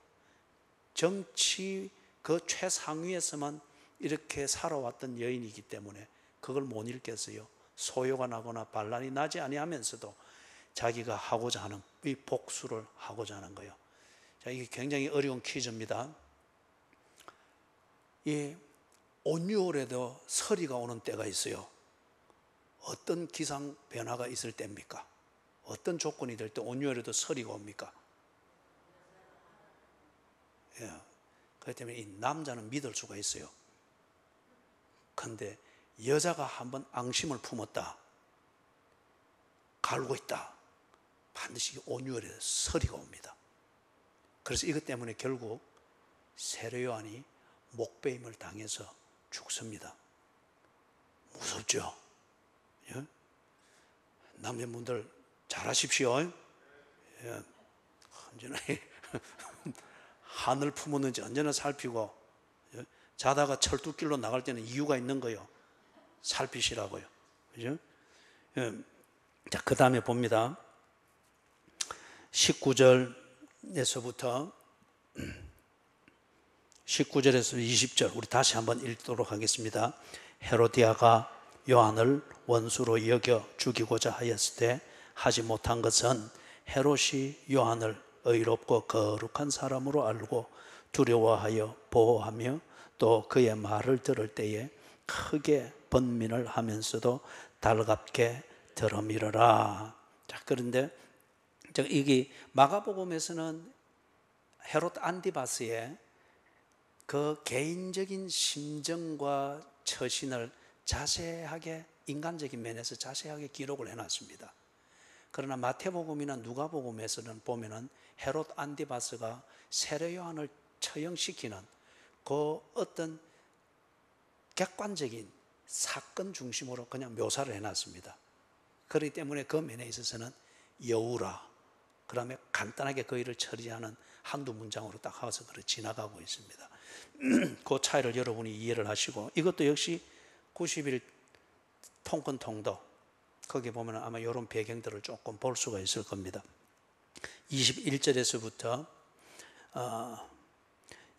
정치 그 최상위에서만 이렇게 살아왔던 여인이기 때문에 그걸 못 읽겠어요. 소요가 나거나 반란이 나지 아니하면서도 자기가 하고자 하는 이 복수를 하고자 하는 거예요. 자, 이게 굉장히 어려운 퀴즈입니다. 이 온유월에도 서리가 오는 때가 있어요. 어떤 기상 변화가 있을 때입니까? 어떤 조건이 될 때 온유월에도 서리가 옵니까? 예. 그렇기 때문에 이 남자는 믿을 수가 있어요. 그런데 여자가 한번 앙심을 품었다, 갈고 있다, 반드시 온유월에 서리가 옵니다. 그래서 이것 때문에 결국 세례 요한이 목베임을 당해서 죽습니다. 무섭죠? 예? 남자분들 잘하십시오. 예. 언제나 하늘 품었는지 언제나 살피고, 예? 자다가 철두길로 나갈 때는 이유가 있는 거예요. 살피시라고요. 그죠? 예. 자, 그 다음에 봅니다. 19절에서부터 20절 우리 다시 한번 읽도록 하겠습니다. 헤로디아가 요한을 원수로 여겨 죽이고자 하였을 때 하지 못한 것은 헤롯이 요한을 의롭고 거룩한 사람으로 알고 두려워하여 보호하며 또 그의 말을 들을 때에 크게 번민을 하면서도 달갑게 들어밀어라. 자, 그런데 이게 마가복음에서는 헤롯 안디바스의 그 개인적인 심정과 처신을 자세하게, 인간적인 면에서 자세하게 기록을 해놨습니다. 그러나 마태복음이나 누가복음에서는 보면은 헤롯 안디바스가 세례 요한을 처형시키는 그 어떤 객관적인 사건 중심으로 그냥 묘사를 해놨습니다. 그렇기 때문에 그 면에 있어서는 여우라, 그 다음에 간단하게 그 일을 처리하는 한두 문장으로 딱 하고서 그렇게 지나가고 있습니다. 그 차이를 여러분이 이해를 하시고, 이것도 역시 90일 통근 통도, 거기 보면 아마 이런 배경들을 조금 볼 수가 있을 겁니다. 21절에서부터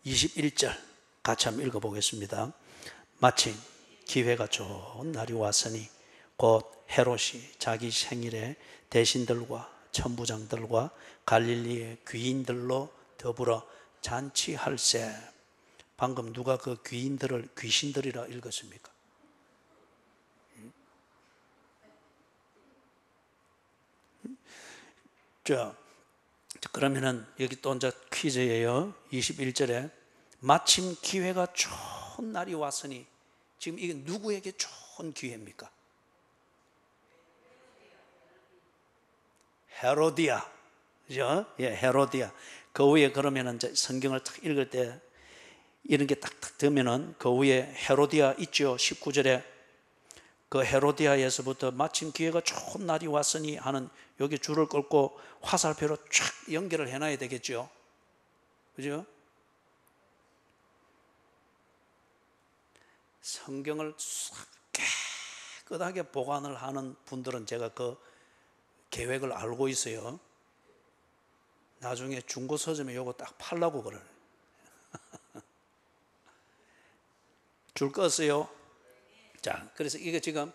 21절 같이 한번 읽어보겠습니다. 마침 기회가 좋은 날이 왔으니 곧 헤롯이 자기 생일에 대신들과 천부장들과 갈릴리의 귀인들로 더불어 잔치할세. 방금 누가 그 귀인들을 귀신들이라 읽었습니까? 자, 그러면은 여기 또 이제 퀴즈예요. 21절에 마침 기회가 좋은 날이 왔으니, 지금 이게 누구에게 좋은 기회입니까? 헤로디아, 그죠? 예, 헤로디아. 그 위에 그러면은 이제 성경을 딱 읽을 때 이런 게 딱딱 되면은 그 위에 헤로디아 있죠. 19절에 그 헤로디아에서부터 마침 기회가 좋은 날이 왔으니 하는 여기 줄을 끌고 화살표로 쫙 연결을 해놔야 되겠죠. 그죠? 성경을 싹 깨끗하게 보관을 하는 분들은 제가 그 계획을 알고 있어요. 나중에 중고 서점에 요거 딱 팔라고 그래요. 줄 거었어요. 자, 그래서 이게 지금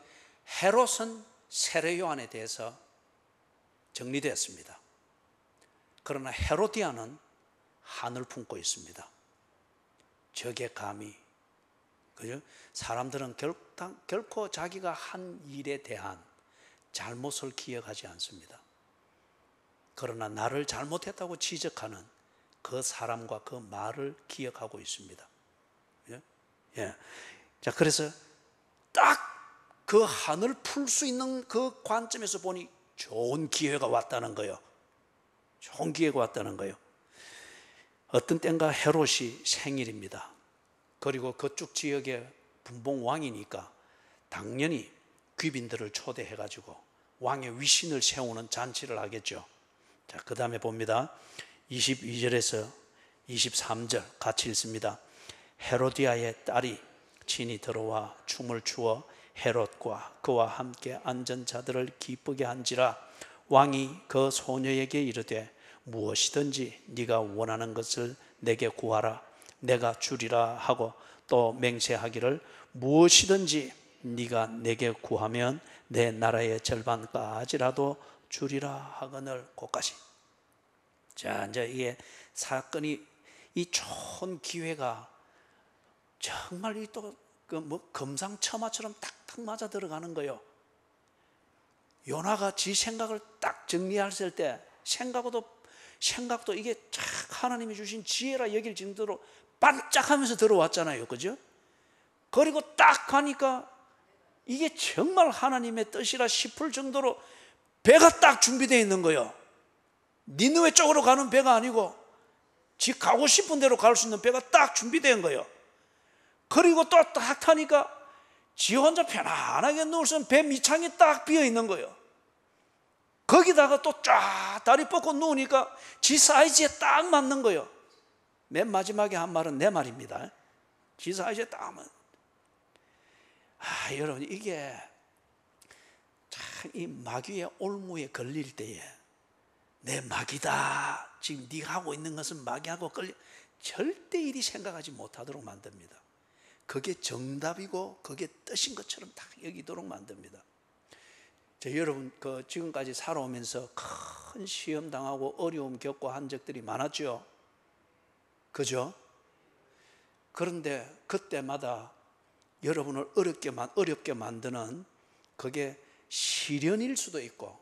헤롯은 세례 요한에 대해서 정리되었습니다. 그러나 헤로디아는 한을 품고 있습니다. 적의 감히, 그죠? 사람들은 결코 자기가 한 일에 대한 잘못을 기억하지 않습니다. 그러나 나를 잘못했다고 지적하는 그 사람과 그 말을 기억하고 있습니다. 예? 예. 자, 그래서 딱 그 한을 풀 수 있는 그 관점에서 보니 좋은 기회가 왔다는 거예요. 좋은 기회가 왔다는 거예요. 어떤 때인가 헤롯이 생일입니다. 그리고 그쪽 지역의 분봉왕이니까 당연히 귀빈들을 초대해가지고 왕의 위신을 세우는 잔치를 하겠죠. 자, 그 다음에 봅니다. 22절에서 23절 같이 읽습니다. 헤로디아의 딸이 친히 들어와 춤을 추어 헤롯과 그와 함께 앉은 자들을 기쁘게 한지라. 왕이 그 소녀에게 이르되 무엇이든지 네가 원하는 것을 내게 구하라 내가 주리라 하고 또 맹세하기를 무엇이든지 네가 내게 구하면 내 나라의 절반까지라도 주리라 하거늘. 고까지. 자, 이제 이게 사건이 이 좋은 기회가 정말 이 또 그 뭐 금상첨화처럼 탁탁 맞아 들어가는 거예요. 요나가 지 생각을 딱 정리했을 때 생각도 이게 쫙 하나님이 주신 지혜라 여길 정도로 반짝하면서 들어왔잖아요. 그죠? 그리고 딱 가니까 이게 정말 하나님의 뜻이라 싶을 정도로 배가 딱 준비되어 있는 거예요. 니느웨 쪽으로 가는 배가 아니고 지 가고 싶은 대로 갈 수 있는 배가 딱 준비된 거예요. 그리고 또 딱 타니까 지 혼자 편안하게 누울 수 있는 배 밑창이 딱 비어 있는 거예요. 거기다가 또 쫙 다리 뻗고 누우니까 지 사이즈에 딱 맞는 거예요. 맨 마지막에 한 말은 내 말입니다. 지 사이즈에 딱 맞는. 여러분, 이게 참 이 마귀의 올무에 걸릴 때에 내 마귀다, 지금 네가 하고 있는 것은 마귀하고 절대 이리 생각하지 못하도록 만듭니다. 그게 정답이고 그게 뜻인 것처럼 딱 여기도록 만듭니다. 여러분, 지금까지 살아오면서 큰 시험 당하고 어려움 겪고 한 적들이 많았죠. 그죠? 그런데 그때마다 여러분을 어렵게 만드는 그게 시련일 수도 있고,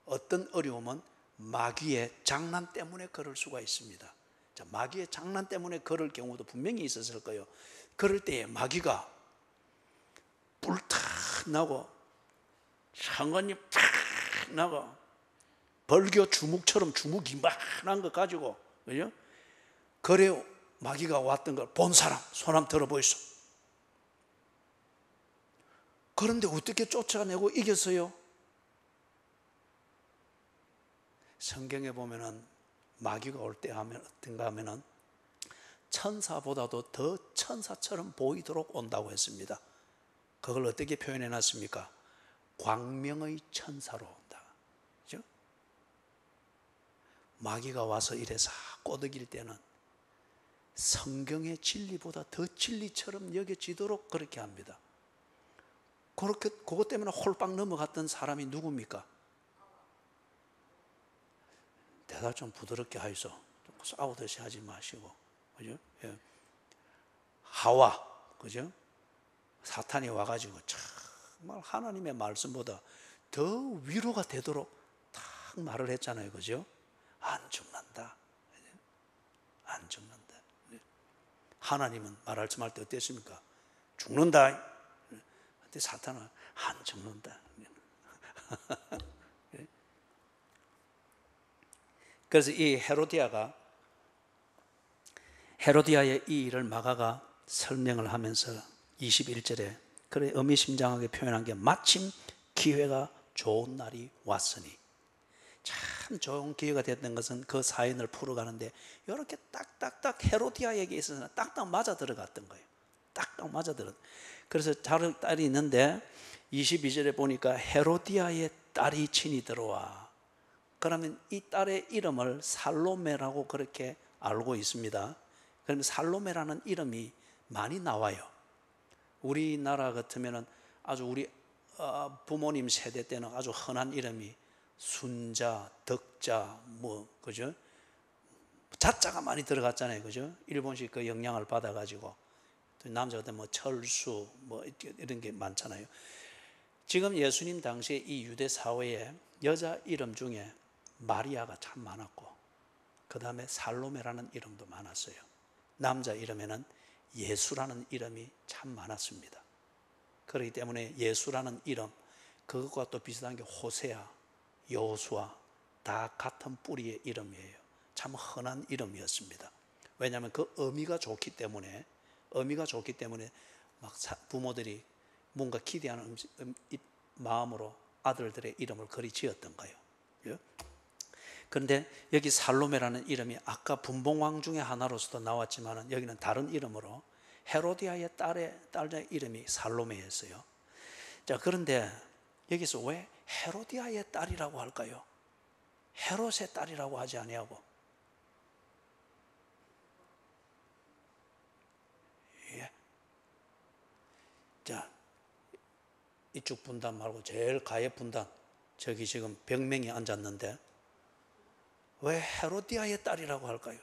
어떤 어려움은 마귀의 장난 때문에 그럴 수가 있습니다. 자, 마귀의 장난 때문에 그럴 경우도 분명히 있었을 거예요. 그럴 때에 마귀가 불탁 나고 상관이 팍 나고 벌교 주묵처럼 주묵이 이만한 거 가지고, 그죠? 그래 마귀가 왔던 걸 본 사람 손 한번 들어보이소. 그런데 어떻게 쫓아내고 이겼어요? 성경에 보면은 마귀가 올 때 하면 어떤가 하면은 천사보다도 더 천사처럼 보이도록 온다고 했습니다. 그걸 어떻게 표현해 놨습니까? 광명의 천사로 온다. 그죠? 마귀가 와서 이래서 꼬드길 때는 성경의 진리보다 더 진리처럼 여겨지도록 그렇게 합니다. 그것 때문에 홀빵 넘어갔던 사람이 누굽니까? 대답 좀 부드럽게 하이소. 싸우듯이 하지 마시고. 그죠? 예. 하와, 그죠? 사탄이 와가지고 정말 하나님의 말씀보다 더 위로가 되도록 딱 말을 했잖아요. 그죠? 안 죽는다. 안 죽는다. 하나님은 말씀할 때 어땠습니까? 죽는다. 근데 사탄은 안 죽는다. 그래서 이 헤로디아의 이 일을 마가가 설명을 하면서 21절에 그래 의미심장하게 표현한 게 마침 기회가 좋은 날이 왔으니, 참 좋은 기회가 됐던 것은 그 사연을 풀어가는데 이렇게 딱딱딱 헤로디아에게 있어서는 딱딱 맞아 들어갔던 거예요. 딱딱 맞아 들어. 그래서 다른 딸이 있는데 22절에 보니까 헤로디아의 딸이 친히 들어와. 그러면 이 딸의 이름을 살로메라고 그렇게 알고 있습니다. 그러면 살로메라는 이름이 많이 나와요. 우리나라 같으면은 아주 우리 부모님 세대 때는 아주 흔한 이름이 순자, 덕자, 그죠? 자자가 많이 들어갔잖아요, 그죠? 일본식 그 영향을 받아가지고 남자 같은 철수 이런 게 많잖아요. 지금 예수님 당시에 이 유대 사회에 여자 이름 중에 마리아가 참 많았고, 그 다음에 살로메라는 이름도 많았어요. 남자 이름에는 예수라는 이름이 참 많았습니다. 그렇기 때문에 예수라는 이름, 그것과 또 비슷한 게 호세아, 여호수아, 다 같은 뿌리의 이름이에요. 참 흔한 이름이었습니다. 왜냐하면 그 의미가 좋기 때문에 막 부모들이 뭔가 기대하는 마음으로 아들들의 이름을 그리 지었던 거예요. 그런데 여기 살로메라는 이름이 아까 분봉왕 중에 하나로서도 나왔지만 여기는 다른 이름으로 헤로디아의 딸의 이름이 살로메였어요. 자, 그런데 여기서 왜 헤로디아의 딸이라고 할까요? 헤롯의 딸이라고 하지 아니하고. 예. 자, 이쪽 분단 말고 제일 가해 분단, 저기 지금 100명이 앉았는데 왜 헤로디아의 딸이라고 할까요?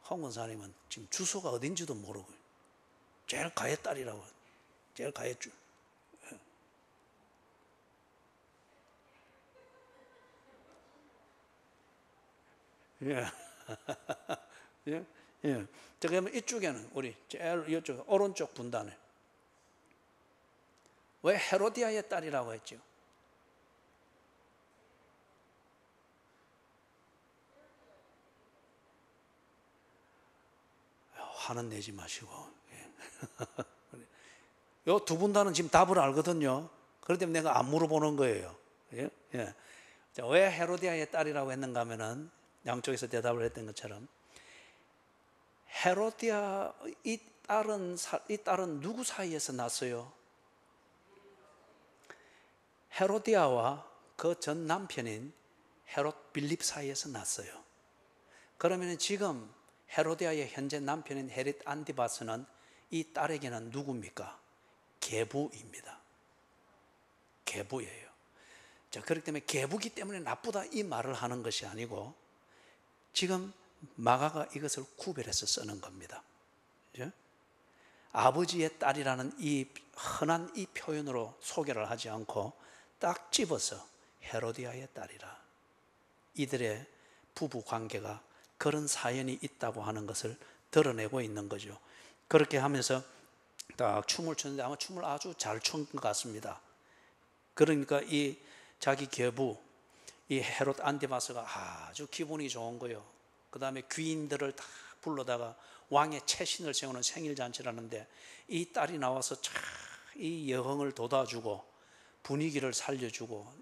황 권사님은 지금 주소가 어딘지도 모르고 제일 가해 딸이라고, 제일 가해줄. 예. 예. 예. 자, 그러면 이쪽에는 우리 제일 이쪽 오른쪽 분단에 왜 헤로디아의 딸이라고 했죠? 화는 내지 마시고. 요 두 분단은 지금 답을 알거든요. 그렇기 때문에 내가 안 물어보는 거예요. 예? 예. 자, 왜 헤로디아의 딸이라고 했는가 하면은 양쪽에서 대답을 했던 것처럼 헤로디아 이 딸은 누구 사이에서 났어요? 헤로디아와 그 전 남편인 헤롯 빌립 사이에서 났어요. 그러면 지금 헤로디아의 현재 남편인 헤롯 안티바스는 이 딸에게는 누굽니까? 계부입니다. 계부예요. 자, 그렇기 때문에 계부기 때문에 나쁘다 이 말을 하는 것이 아니고 지금 마가가 이것을 구별해서 쓰는 겁니다. 그죠? 아버지의 딸이라는 이 흔한 이 표현으로 소개를 하지 않고 딱 집어서 헤로디아의 딸이라. 이들의 부부 관계가 그런 사연이 있다고 하는 것을 드러내고 있는 거죠. 그렇게 하면서 딱 춤을 추는데 아마 춤을 아주 잘 춘 것 같습니다. 그러니까 이 자기 계부 이 헤롯 안티바스가 아주 기분이 좋은 거예요. 그 다음에 귀인들을 다 불러다가 왕의 채신을 세우는 생일잔치라는데 이 딸이 나와서 이 여흥을 돋아주고 분위기를 살려주고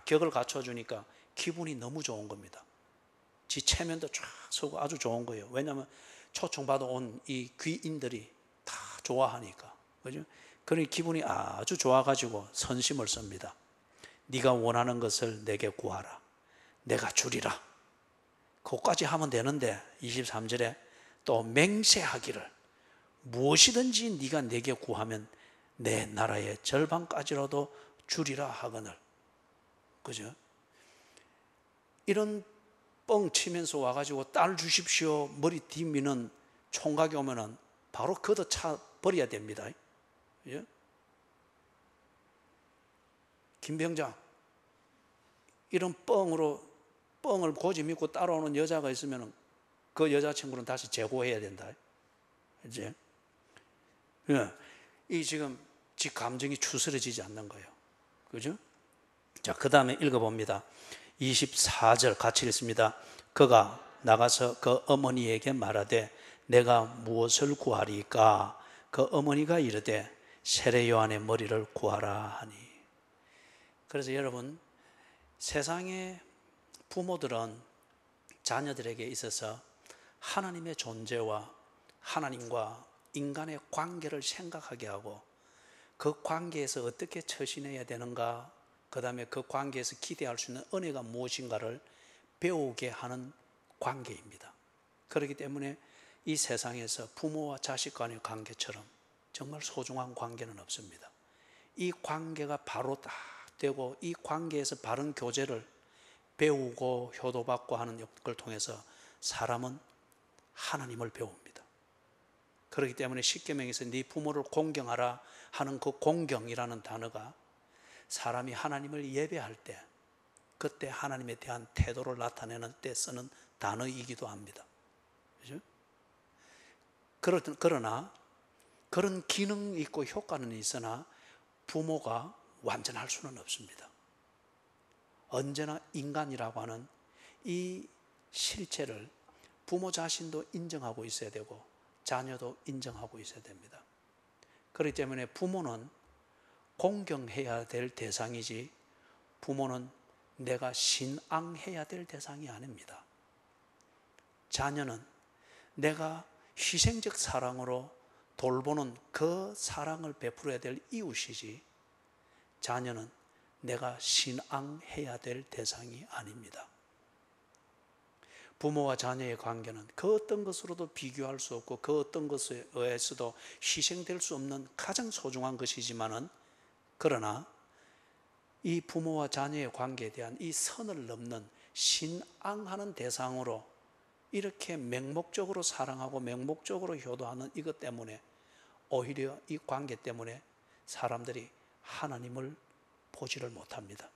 격을 갖춰주니까 기분이 너무 좋은 겁니다. 지 체면도 쫙 서고 아주 좋은 거예요. 왜냐하면 초청받아 온 이 귀인들이 다 좋아하니까. 그죠? 그러니 기분이 아주 좋아가지고 선심을 씁니다. 네가 원하는 것을 내게 구하라. 내가 주리라. 그것까지 하면 되는데 23절에 또 맹세하기를 무엇이든지 네가 내게 구하면 내 나라의 절반까지라도 주리라 하거늘. 그죠? 이런 뻥 치면서 와가지고 딸 주십시오 머리 뒤미는 총각이 오면은 바로 걷어차 버려야 됩니다. 예? 김병장, 이런 뻥을 고지 믿고 따라오는 여자가 있으면 그 여자친구는 다시 재고해야 된다. 이제 이 지금 지 감정이 추스러지지 않는 거예요. 그죠? 자, 그 다음에 읽어봅니다. 24절 같이 읽습니다. 그가 나가서 그 어머니에게 말하되 내가 무엇을 구하리까? 그 어머니가 이르되 세례 요한의 머리를 구하라 하니. 그래서 여러분, 세상의 부모들은 자녀들에게 있어서 하나님의 존재와 하나님과 인간의 관계를 생각하게 하고 그 관계에서 어떻게 처신해야 되는가, 그 다음에 그 관계에서 기대할 수 있는 은혜가 무엇인가를 배우게 하는 관계입니다. 그렇기 때문에 이 세상에서 부모와 자식 간의 관계처럼 정말 소중한 관계는 없습니다. 이 관계가 바로 딱 되고 이 관계에서 바른 교제를 배우고 효도받고 하는 걸 통해서 사람은 하나님을 배웁니다. 그렇기 때문에 십계명에서 네 부모를 공경하라 하는 그 공경이라는 단어가 사람이 하나님을 예배할 때 그때 하나님에 대한 태도를 나타내는 때 쓰는 단어이기도 합니다. 그렇죠? 그러나 그런 기능이 있고 효과는 있으나 부모가 완전할 수는 없습니다. 언제나 인간이라고 하는 이 실체를 부모 자신도 인정하고 있어야 되고 자녀도 인정하고 있어야 됩니다. 그렇기 때문에 부모는 공경해야 될 대상이지 부모는 내가 신앙해야 될 대상이 아닙니다. 자녀는 내가 희생적 사랑으로 돌보는 그 사랑을 베풀어야 될 이웃이지 자녀는 내가 신앙해야 될 대상이 아닙니다. 부모와 자녀의 관계는 그 어떤 것으로도 비교할 수 없고 그 어떤 것에 의해서도 희생될 수 없는 가장 소중한 것이지만은 그러나 이 부모와 자녀의 관계에 대한 이 선을 넘는 신앙하는 대상으로 이렇게 맹목적으로 사랑하고 맹목적으로 효도하는 이것 때문에 오히려 이 관계 때문에 사람들이 하나님을 보지를 못합니다.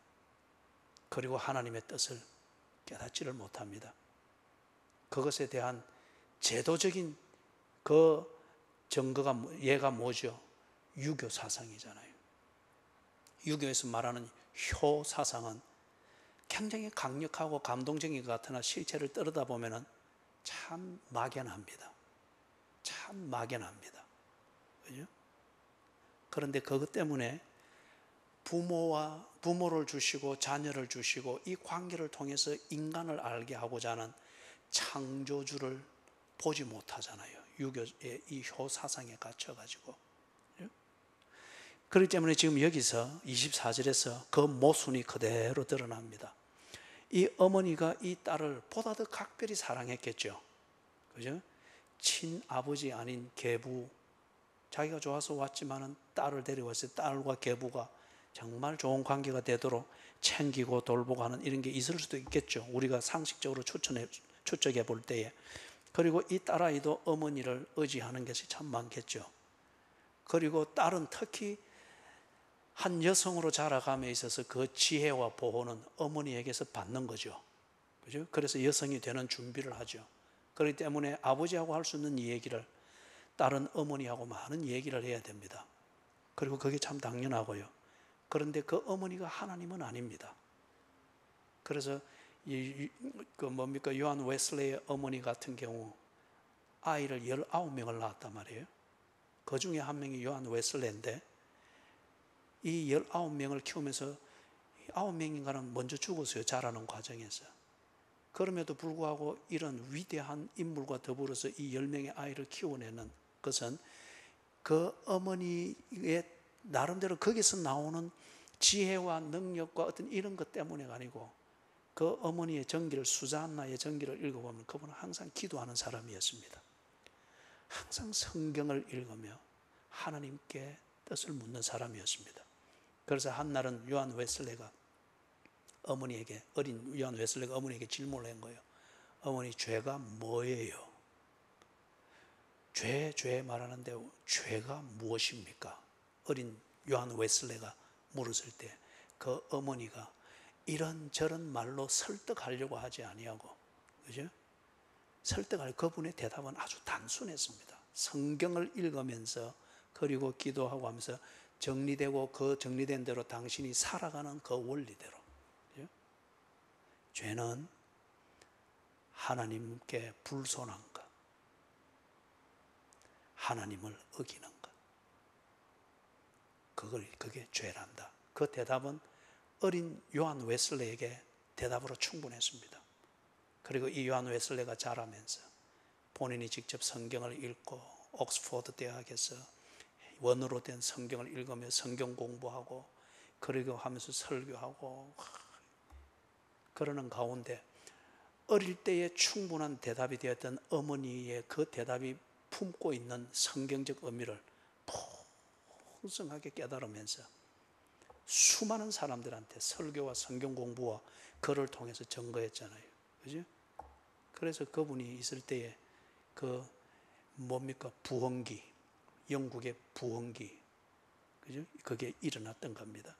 그리고 하나님의 뜻을 깨닫지를 못합니다. 그것에 대한 제도적인 그 증거가 얘가 뭐죠? 유교 사상이잖아요. 유교에서 말하는 효 사상은 굉장히 강력하고 감동적인 것 같으나 실체를 떨어다 보면 참 막연합니다. 참 막연합니다. 그죠? 그런데 그것 때문에 부모를 주시고 자녀를 주시고 이 관계를 통해서 인간을 알게 하고자 하는 창조주를 보지 못하잖아요. 유교의 이 효 사상에 갇혀가지고. 그렇기 때문에 지금 여기서 24절에서 그 모순이 그대로 드러납니다. 이 어머니가 이 딸을 보다 더 각별히 사랑했겠죠. 그죠? 친아버지 아닌 계부, 자기가 좋아서 왔지만은 딸을 데려왔어요. 딸과 계부가 정말 좋은 관계가 되도록 챙기고 돌보고 하는 이런 게 있을 수도 있겠죠. 우리가 상식적으로 추측해 볼 때에. 그리고 이 딸아이도 어머니를 의지하는 것이 참 많겠죠. 그리고 딸은 특히 한 여성으로 자라감에 있어서 그 지혜와 보호는 어머니에게서 받는 거죠. 그죠? 그래서 여성이 되는 준비를 하죠. 그렇기 때문에 아버지하고 할 수 있는 얘기를 딸은 어머니하고 많은 얘기를 해야 됩니다. 그리고 그게 참 당연하고요. 그런데 그 어머니가 하나님은 아닙니다. 그래서 요한 웨슬레의 어머니 같은 경우 아이를 19명을 낳았단 말이에요. 그 중에 한 명이 요한 웨슬레인데 이 19명을 키우면서 9명인가는 먼저 죽었어요. 자라는 과정에서. 그럼에도 불구하고 이런 위대한 인물과 더불어서 이 10명의 아이를 키워내는 것은 그 어머니의 나름대로 거기서 나오는 지혜와 능력과 어떤 이런 것 때문에가 아니고 그 어머니의 전기를, 수잔나의 전기를 읽어보면 그분은 항상 기도하는 사람이었습니다. 항상 성경을 읽으며 하나님께 뜻을 묻는 사람이었습니다. 그래서 한날은 요한 웨슬레가 어린 요한 웨슬레가 어머니에게 질문을 한 거예요. 어머니, 죄가 뭐예요? 죄 말하는데 죄가 무엇입니까? 어린 요한 웨슬레가 물었을 때 그 어머니가 이런저런 말로 설득하려고 하지 아니하고, 그죠? 설득할 그분의 대답은 아주 단순했습니다. 성경을 읽으면서 그리고 기도하고 하면서 정리되고 그 정리된 대로 당신이 살아가는 그 원리대로. 그죠? 죄는 하나님께 불손한 것, 하나님을 어기는 것, 그게 죄란다. 그 대답은 어린 요한 웨슬레에게 대답으로 충분했습니다. 그리고 이 요한 웨슬레가 자라면서 본인이 직접 성경을 읽고 옥스포드 대학에서 원어로 된 성경을 읽으며 성경 공부하고 그리고 하면서 설교하고 그러는 가운데 어릴 때에 충분한 대답이 되었던 어머니의 그 대답이 품고 있는 성경적 의미를 풍성하게 깨달으면서 수많은 사람들한테 설교와 성경 공부와 글을 통해서 증거했잖아요. 그죠? 그래서 그분이 있을 때에 그 뭡니까? 부흥기, 영국의 부흥기, 그죠? 그게 일어났던 겁니다.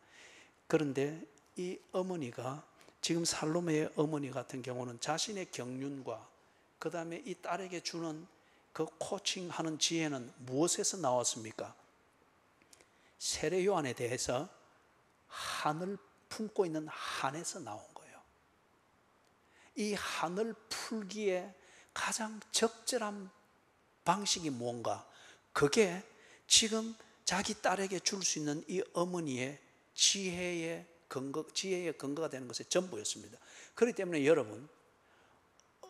그런데 이 어머니가 지금 살로메의 어머니 같은 경우는 자신의 경륜과 그 다음에 이 딸에게 주는 그 코칭하는 지혜는 무엇에서 나왔습니까? 세례 요한에 대해서 한을 품고 있는 한에서 나온 거예요. 이 한을 풀기에 가장 적절한 방식이 뭔가? 그게 지금 자기 딸에게 줄 수 있는 이 어머니의 지혜의 근거가 되는 것의 전부였습니다. 그렇기 때문에 여러분,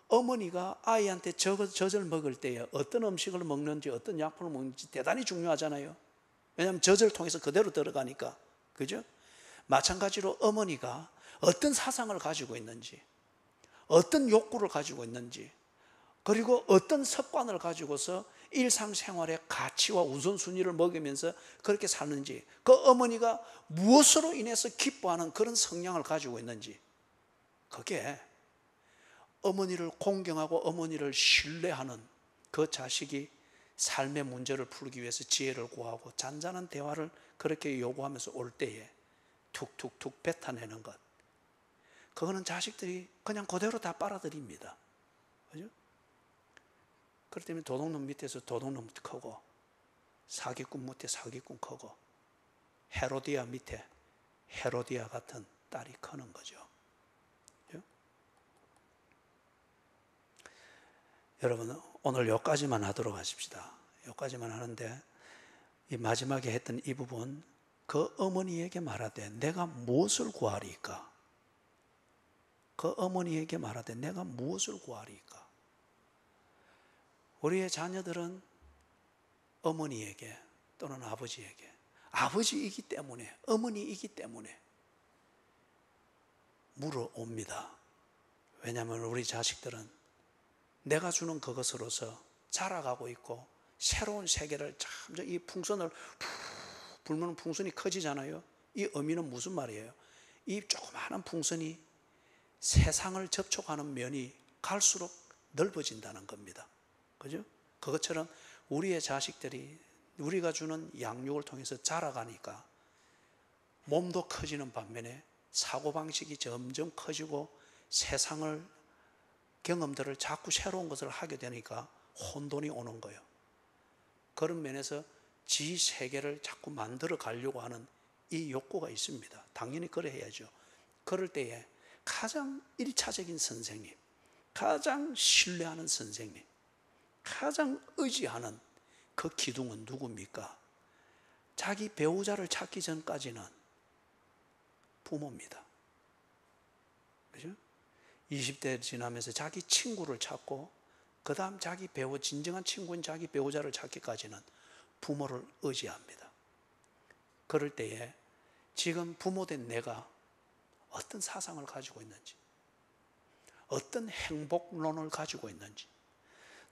어머니가 아이한테 젖을 먹을 때에 어떤 음식을 먹는지 어떤 약품을 먹는지 대단히 중요하잖아요. 왜냐하면 젖을 통해서 그대로 들어가니까. 그죠? 마찬가지로 어머니가 어떤 사상을 가지고 있는지, 어떤 욕구를 가지고 있는지, 그리고 어떤 습관을 가지고서 일상생활의 가치와 우선순위를 먹으면서 그렇게 사는지, 그 어머니가 무엇으로 인해서 기뻐하는 그런 성향을 가지고 있는지, 그게 어머니를 공경하고 어머니를 신뢰하는 그 자식이 삶의 문제를 풀기 위해서 지혜를 구하고 잔잔한 대화를 그렇게 요구하면서 올 때에 툭툭툭 뱉어내는 것, 그거는 자식들이 그냥 그대로 다 빨아들입니다. 그죠? 그렇기 때문에 도둑놈 밑에서 도둑놈 크고 사기꾼 밑에 사기꾼 크고 헤로디아 밑에 헤로디아 같은 딸이 크는 거죠. 그죠? 여러분, 오늘 여기까지만 하도록 하십시다. 여기까지만 하는데 이 마지막에 했던 이 부분, 그 어머니에게 말하되 내가 무엇을 구하리까? 그 어머니에게 말하되 내가 무엇을 구하리까? 우리의 자녀들은 어머니에게 또는 아버지에게, 아버지이기 때문에, 어머니이기 때문에 물어옵니다. 왜냐하면 우리 자식들은 내가 주는 그것으로서 자라가고 있고 새로운 세계를 참, 이 풍선을 불면 풍선이 커지잖아요. 이 의미는 무슨 말이에요? 이 조그마한 풍선이 세상을 접촉하는 면이 갈수록 넓어진다는 겁니다. 그죠? 그것처럼 우리의 자식들이 우리가 주는 양육을 통해서 자라가니까 몸도 커지는 반면에 사고방식이 점점 커지고 세상을, 경험들을 자꾸 새로운 것을 하게 되니까 혼돈이 오는 거예요. 그런 면에서 지 세계를 자꾸 만들어 가려고 하는 이 욕구가 있습니다. 당연히 그래 해야죠. 그럴 때에 가장 일차적인 선생님, 가장 신뢰하는 선생님, 가장 의지하는 그 기둥은 누굽니까? 자기 배우자를 찾기 전까지는 부모입니다. 그죠? 20대 지나면서 자기 친구를 찾고 그 다음 자기 진정한 친구인 자기 배우자를 찾기까지는 부모를 의지합니다. 그럴 때에 지금 부모된 내가 어떤 사상을 가지고 있는지, 어떤 행복론을 가지고 있는지,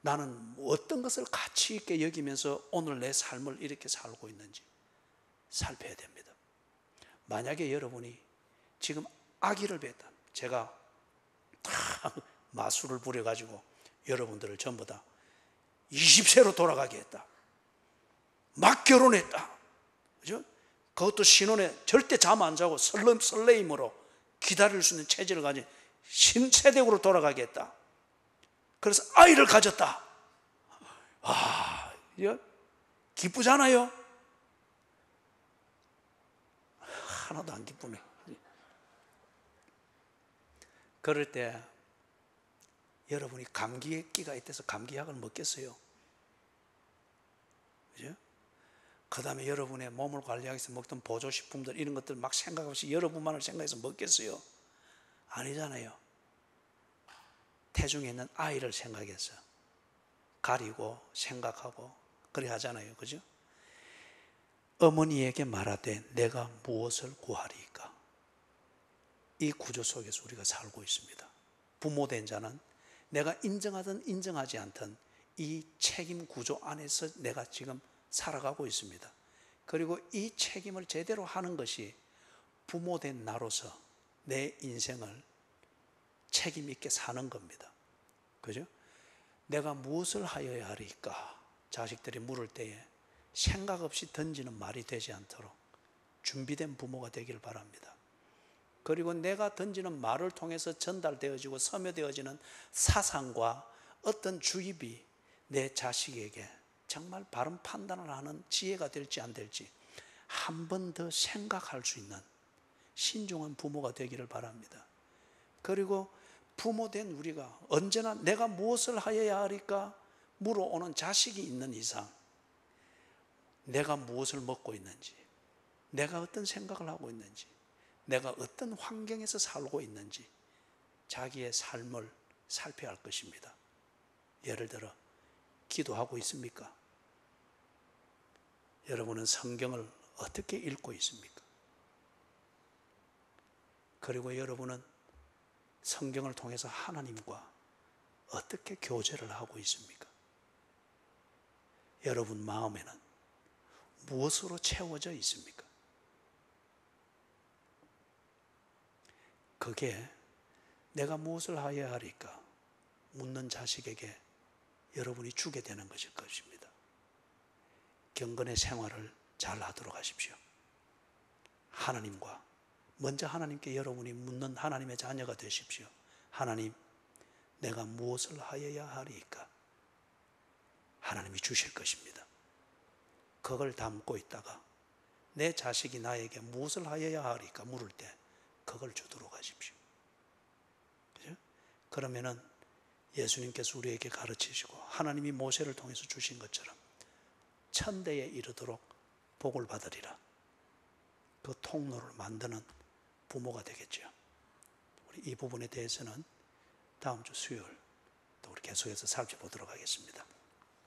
나는 어떤 것을 가치 있게 여기면서 오늘 내 삶을 이렇게 살고 있는지 살펴야 됩니다. 만약에 여러분이 지금 아기를 뵀다, 제가 다 마술을 부려가지고 여러분들을 전부 다 20세로 돌아가게 했다, 막 결혼했다, 그죠? 그것도 신혼에 절대 잠 안 자고 설레임으로 기다릴 수 있는 체질을 가진 신세대국으로 돌아가게 했다. 그래서 아이를 가졌다. 아, 이거 기쁘잖아요? 하나도 안 기쁘네. 그럴 때 여러분이 감기에 끼가 있대서 감기약을 먹겠어요? 그죠? 그 다음에 여러분의 몸을 관리하기 위해서 먹던 보조식품들 이런 것들 막 생각 없이 여러분만을 생각해서 먹겠어요? 아니잖아요. 태중에 있는 아이를 생각해서 가리고 생각하고 그래 하잖아요. 그죠? 어머니에게 말하되 내가 무엇을 구하리이까? 이 구조 속에서 우리가 살고 있습니다. 부모된 자는 내가 인정하든 인정하지 않든 이 책임 구조 안에서 내가 지금 살아가고 있습니다. 그리고 이 책임을 제대로 하는 것이 부모된 나로서 내 인생을 책임 있게 사는 겁니다. 그죠? 내가 무엇을 하여야 하리까? 자식들이 물을 때에 생각 없이 던지는 말이 되지 않도록 준비된 부모가 되길 바랍니다. 그리고 내가 던지는 말을 통해서 전달되어지고 섬유되어지는 사상과 어떤 주입이 내 자식에게 정말 바른 판단을 하는 지혜가 될지 안 될지 한 번 더 생각할 수 있는 신중한 부모가 되기를 바랍니다. 그리고 부모된 우리가 언제나 내가 무엇을 하여야 하리까 물어오는 자식이 있는 이상 내가 무엇을 먹고 있는지, 내가 어떤 생각을 하고 있는지, 내가 어떤 환경에서 살고 있는지 자기의 삶을 살펴야 할 것입니다. 예를 들어 기도하고 있습니까? 여러분은 성경을 어떻게 읽고 있습니까? 그리고 여러분은 성경을 통해서 하나님과 어떻게 교제를 하고 있습니까? 여러분 마음에는 무엇으로 채워져 있습니까? 그게 내가 무엇을 하여야 하리까 묻는 자식에게 여러분이 주게 되는 것일 것입니다. 경건의 생활을 잘 하도록 하십시오. 하나님과 먼저 하나님께 여러분이 묻는 하나님의 자녀가 되십시오. 하나님, 내가 무엇을 하여야 하리까? 하나님이 주실 것입니다. 그걸 담고 있다가 내 자식이 나에게 무엇을 하여야 하리까 물을 때 그걸 주도록 하십시오. 그죠? 그러면은 예수님께서 우리에게 가르치시고 하나님이 모세를 통해서 주신 것처럼 천대에 이르도록 복을 받으리라. 그 통로를 만드는 부모가 되겠죠. 우리 이 부분에 대해서는 다음 주 수요일 또 우리 계속해서 살펴보도록 하겠습니다.